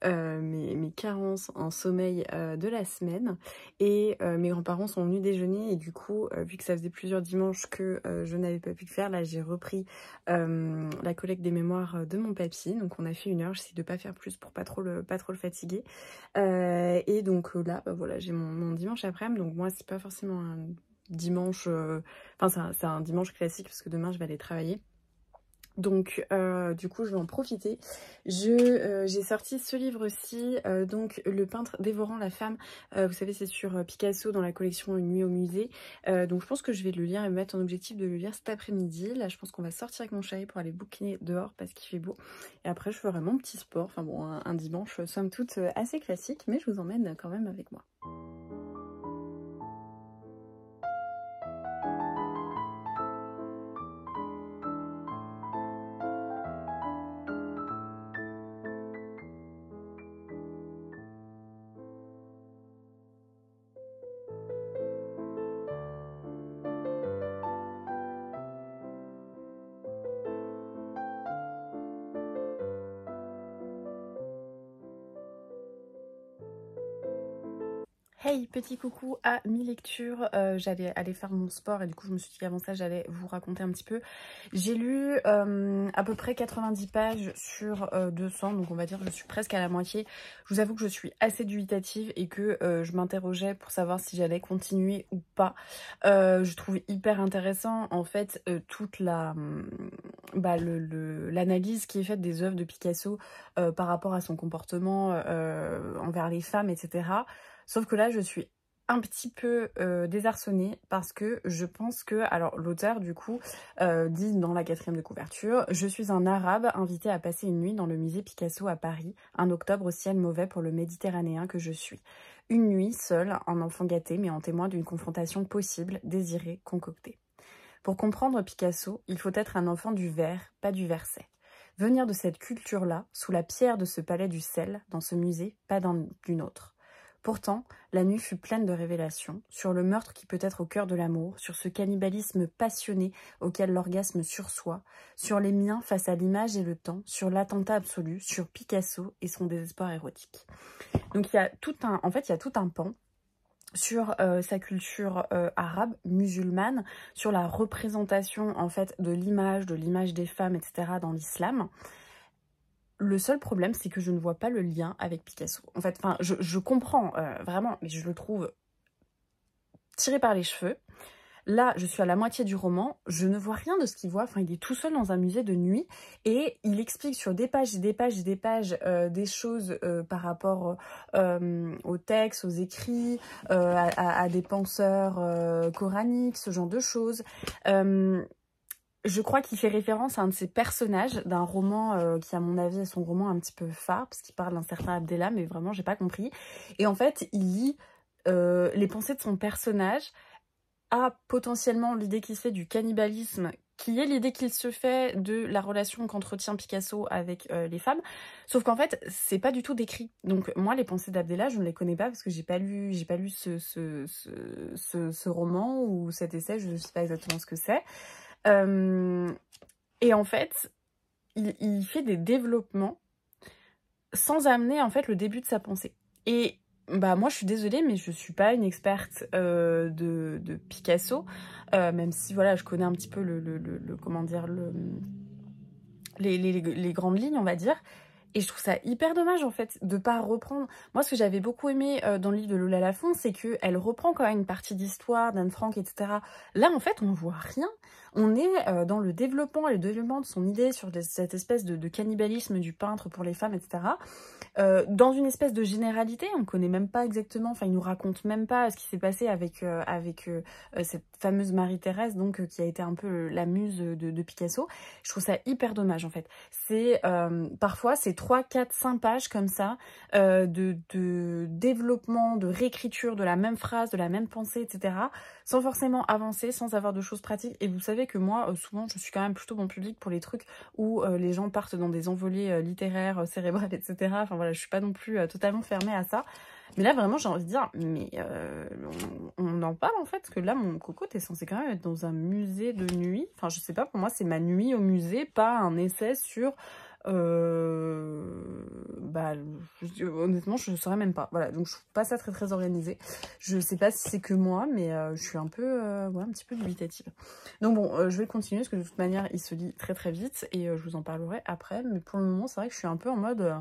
mes carences en sommeil de la semaine. Et mes grands-parents sont venus déjeuner. Et du coup, vu que ça faisait plusieurs dimanches que je n'avais pas pu le faire, là, j'ai repris la collecte des mémoires de mon papy. Donc, on a fait 1 heure. J'essaie de pas faire plus pour pas trop le fatiguer. Et donc là, bah, voilà, j'ai mon dimanche après-midi. Donc moi, c'est pas forcément un dimanche... Enfin, c'est un dimanche classique parce que demain, je vais aller travailler. Donc du coup je vais en profiter. J'ai sorti ce livre-ci, donc Le peintre dévorant la femme. Vous savez, c'est sur Picasso dans la collection Une nuit au musée. Donc je pense que je vais le lire et me mettre en objectif de le lire cet après-midi. Là je pense qu'on va sortir avec mon chéri pour aller bouquiner dehors parce qu'il fait beau. Et après je ferai mon petit sport. Enfin bon, un dimanche somme toute assez classique, mais je vous emmène quand même avec moi. Hey, petit coucou à mi-lecture, j'allais aller faire mon sport et du coup je me suis dit qu'avant ça j'allais vous raconter un petit peu. J'ai lu à peu près 90 pages sur 200, donc on va dire que je suis presque à la moitié. Je vous avoue que je suis assez dubitative et que je m'interrogeais pour savoir si j'allais continuer ou pas. Je trouve hyper intéressant en fait toute l'analyse qui est faite des œuvres de Picasso par rapport à son comportement envers les femmes, etc. Sauf que là, je suis un petit peu désarçonnée parce que je pense que, alors l'auteur du coup dit dans la 4e de couverture: je suis un arabe invité à passer une nuit dans le musée Picasso à Paris, un octobre au ciel mauvais pour le méditerranéen que je suis. Une nuit seule, un enfant gâté, mais en témoin d'une confrontation possible, désirée, concoctée. Pour comprendre Picasso, il faut être un enfant du vers, pas du verset. Venir de cette culture-là, sous la pierre de ce palais du sel, dans ce musée, pas d'une autre. Pourtant, la nuit fut pleine de révélations, sur le meurtre qui peut être au cœur de l'amour, sur ce cannibalisme passionné auquel l'orgasme sursoit, sur les miens face à l'image et le temps, sur l'attentat absolu, sur Picasso et son désespoir érotique. Donc il y a tout un pan sur sa culture arabe, musulmane, sur la représentation en fait de l'image des femmes, etc. dans l'islam. Le seul problème, c'est que je ne vois pas le lien avec Picasso. En fait, enfin, je comprends vraiment, mais je le trouve tiré par les cheveux. Là, je suis à la moitié du roman, je ne vois rien de ce qu'il voit. Enfin, il est tout seul dans un musée de nuit et il explique sur des pages et des pages et des pages des choses par rapport aux textes, aux écrits, à des penseurs coraniques, ce genre de choses. Je crois qu'il fait référence à un de ses personnages d'un roman qui, à mon avis, est son roman un petit peu phare, parce qu'il parle d'un certain Abdallah, mais vraiment, j'ai pas compris. Et en fait, il lit les pensées de son personnage à potentiellement l'idée qu'il se fait du cannibalisme, qui est l'idée qu'il se fait de la relation qu'entretient Picasso avec les femmes. Sauf qu'en fait, c'est pas du tout décrit. Donc moi, les pensées d'Abdallah, je ne les connais pas parce que j'ai pas lu ce roman ou cet essai, je sais pas exactement ce que c'est. Et en fait, il fait des développements sans amener en fait le début de sa pensée. Et bah moi je suis désolée, mais je suis pas une experte de Picasso, même si voilà je connais un petit peu comment dire les grandes lignes, on va dire. Et je trouve ça hyper dommage en fait de pas reprendre. Moi, ce que j'avais beaucoup aimé dans le livre de Lola Lafont, c'est qu'elle reprend quand même une partie d'histoire d'Anne Frank, etc. Là, en fait, on voit rien. On est dans le développement et le développement de son idée sur cette espèce de cannibalisme du peintre pour les femmes, etc. Dans une espèce de généralité, on connaît même pas exactement, enfin, il nous raconte même pas ce qui s'est passé avec cette fameuse Marie-Thérèse, donc qui a été un peu la muse de Picasso. Je trouve ça hyper dommage en fait. C'est parfois c'est 3, 4, 5 pages comme ça de développement, de réécriture de la même phrase, de la même pensée, etc. sans forcément avancer, sans avoir de choses pratiques. Et vous savez que moi, souvent, je suis quand même plutôt bon public pour les trucs où les gens partent dans des envolées littéraires, cérébrales, etc. Enfin voilà, je suis pas non plus totalement fermée à ça. Mais là, vraiment, j'ai envie de dire, mais on en parle en fait, parce que là, mon coco, t'es censé quand même être dans un musée de nuit. Enfin, je sais pas, pour moi, c'est ma nuit au musée, pas un essai sur... honnêtement, je ne saurais même pas. Voilà, donc je trouve pas ça très très organisé. Je sais pas si c'est que moi, mais je suis un peu, ouais, un petit peu dubitative. Donc bon, je vais continuer, parce que de toute manière, il se lit très très vite, et je vous en parlerai après. Mais pour le moment, c'est vrai que je suis un peu en mode...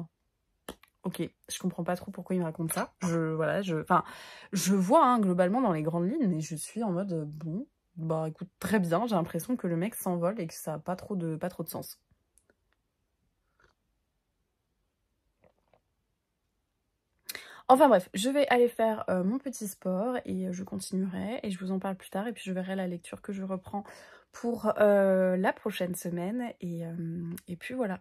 ok, je comprends pas trop pourquoi il me raconte ça. Je vois hein, globalement dans les grandes lignes, mais je suis en mode bon, bah écoute, très bien, j'ai l'impression que le mec s'envole et que ça a pas trop de sens. Enfin bref, je vais aller faire mon petit sport et je continuerai et je vous en parle plus tard et puis je verrai la lecture que je reprends pour la prochaine semaine et puis voilà.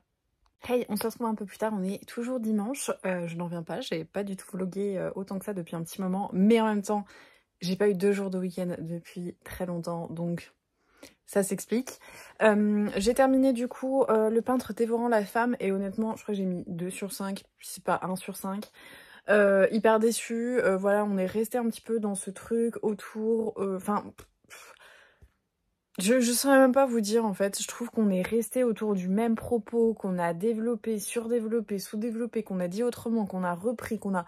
Hey, on se retrouve un peu plus tard, on est toujours dimanche, je n'en reviens pas, j'ai pas du tout vlogué autant que ça depuis un petit moment, mais en même temps, j'ai pas eu 2 jours de week-end depuis très longtemps, donc ça s'explique. J'ai terminé du coup Le peintre dévorant la femme, et honnêtement, je crois que j'ai mis 2 sur 5, si pas 1 sur 5. Hyper déçue, voilà, on est resté un petit peu dans ce truc autour, enfin... Je saurais même pas vous dire en fait, je trouve qu'on est resté autour du même propos, qu'on a développé, surdéveloppé, sous-développé, qu'on a dit autrement, qu'on a repris, qu'on a...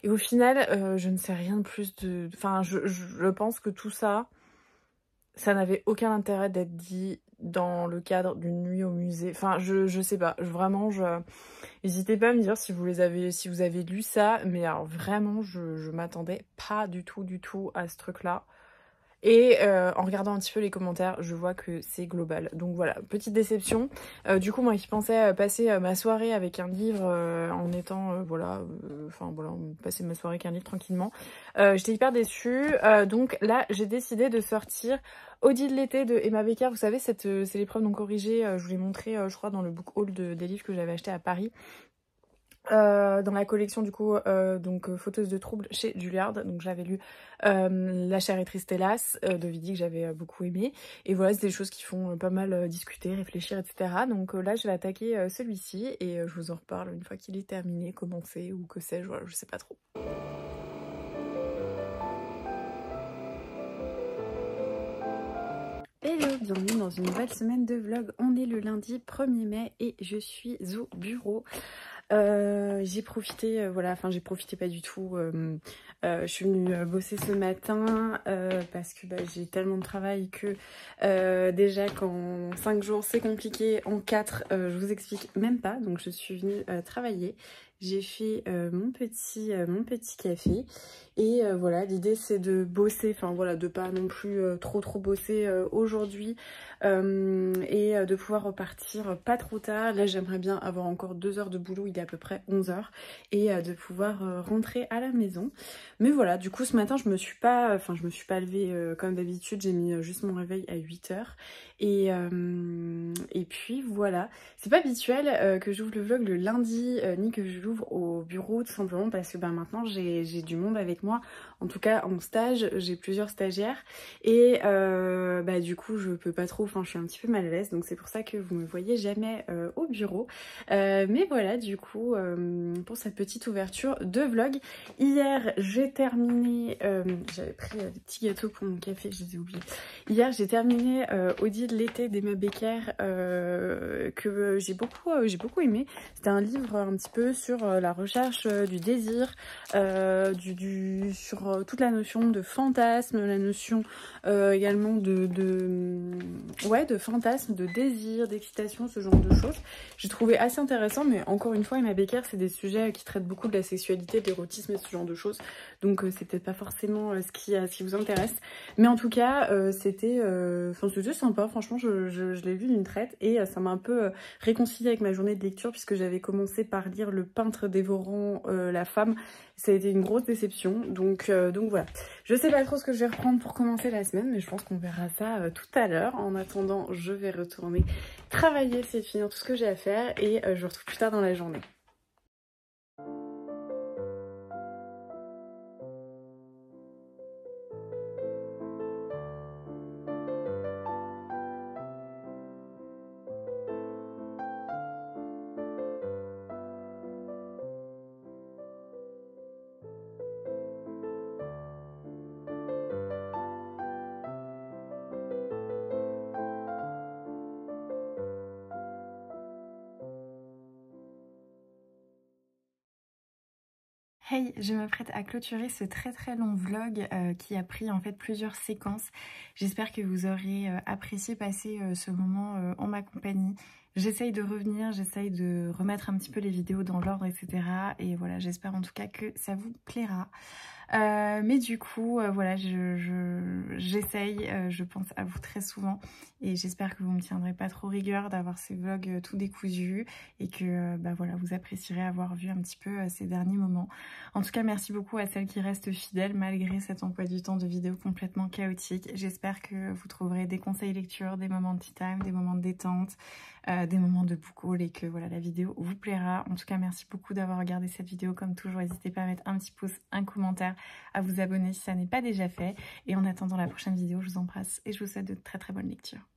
Et au final, je ne sais rien de plus de... Enfin, je pense que tout ça, ça n'avait aucun intérêt d'être dit dans le cadre d'une nuit au musée. Enfin, je sais pas, vraiment, n'hésitez pas à me dire si vous avez lu ça, mais alors vraiment, je m'attendais pas du tout à ce truc-là. Et en regardant un petit peu les commentaires, je vois que c'est global. Donc voilà, petite déception. Du coup, moi qui pensais passer ma soirée avec un livre en étant, enfin voilà, passer ma soirée avec un livre tranquillement. J'étais hyper déçue. Donc là, j'ai décidé de sortir Audit de l'été de Emma Becker. Vous savez, c'est l'épreuve non corrigée. Je vous l'ai montré, je crois, dans le book haul des livres que j'avais acheté à Paris. Dans la collection du coup Fauteuse de troubles chez Juliard, donc j'avais lu La chair est triste hélas de Vidi que j'avais beaucoup aimé, et voilà, c'est des choses qui font pas mal discuter, réfléchir, etc. Donc là je vais attaquer celui-ci et je vous en reparle une fois qu'il est terminé, commencé ou que sais-je, voilà, je sais pas trop. Hello, bienvenue dans une nouvelle semaine de vlog. On est le lundi 1er mai et je suis au bureau. J'ai profité, voilà, enfin j'ai profité pas du tout. Je suis venue bosser ce matin parce que bah, j'ai tellement de travail que déjà qu'en 5 jours c'est compliqué, en 4 je vous explique même pas. Donc je suis venue travailler. J'ai fait mon petit café et voilà, l'idée c'est de bosser, enfin voilà, de pas non plus trop bosser aujourd'hui et de pouvoir repartir pas trop tard. Là j'aimerais bien avoir encore 2 heures de boulot, il est à peu près 11 h, et de pouvoir rentrer à la maison. Mais voilà, du coup ce matin je me suis pas levée comme d'habitude, j'ai mis juste mon réveil à 8 h et puis voilà, c'est pas habituel que j'ouvre le vlog le lundi ni que je l'ouvre au bureau, tout simplement parce que bah, maintenant j'ai du monde avec moi, en tout cas en stage, j'ai plusieurs stagiaires et bah, du coup je peux pas trop, enfin je suis un petit peu mal à l'aise, donc c'est pour ça que vous me voyez jamais au bureau. Mais voilà, du coup pour cette petite ouverture de vlog, hier j'ai terminé, j'avais pris des petits gâteaux pour mon café, je les ai oubliés. Hier j'ai terminé Audit de l'été d'Emma Becker que j'ai beaucoup aimé. C'était un livre un petit peu sur la recherche du désir, sur toute la notion de fantasme, la notion également de fantasme, de désir, d'excitation, ce genre de choses. J'ai trouvé assez intéressant, mais encore une fois, Emma Becker, c'est des sujets qui traitent beaucoup de la sexualité, de l'érotisme et ce genre de choses. Donc c'est peut-être pas forcément ce qui vous intéresse. Mais en tout cas, c'était sympa, franchement, je l'ai vu d'une traite et ça m'a un peu réconciliée avec ma journée de lecture puisque j'avais commencé par lire Le peintre dévorant la femme. Ça a été une grosse déception, donc voilà. Je sais pas trop ce que je vais reprendre pour commencer la semaine, mais je pense qu'on verra ça tout à l'heure. En attendant, je vais retourner travailler, essayer de finir tout ce que j'ai à faire et je vous retrouve plus tard dans la journée. Hey, je m'apprête à clôturer ce très long vlog qui a pris en fait plusieurs séquences. J'espère que vous aurez apprécié passer ce moment en ma compagnie. J'essaye de revenir, j'essaye de remettre un petit peu les vidéos dans l'ordre, etc. Et voilà, j'espère en tout cas que ça vous plaira. Mais du coup, voilà, j'essaye, je pense à vous très souvent et j'espère que vous me tiendrez pas trop rigueur d'avoir ces vlogs tout décousus et que bah voilà, vous apprécierez avoir vu un petit peu ces derniers moments. En tout cas, merci beaucoup à celles qui restent fidèles malgré cet emploi du temps de vidéo complètement chaotique. J'espère que vous trouverez des conseils lecture, des moments de tea time, des moments de détente, des moments de book haul et que voilà, la vidéo vous plaira. En tout cas, merci beaucoup d'avoir regardé cette vidéo. Comme toujours, n'hésitez pas à mettre un petit pouce, un commentaire, à vous abonner si ça n'est pas déjà fait. Et en attendant la prochaine vidéo, je vous embrasse et je vous souhaite de très bonnes lectures.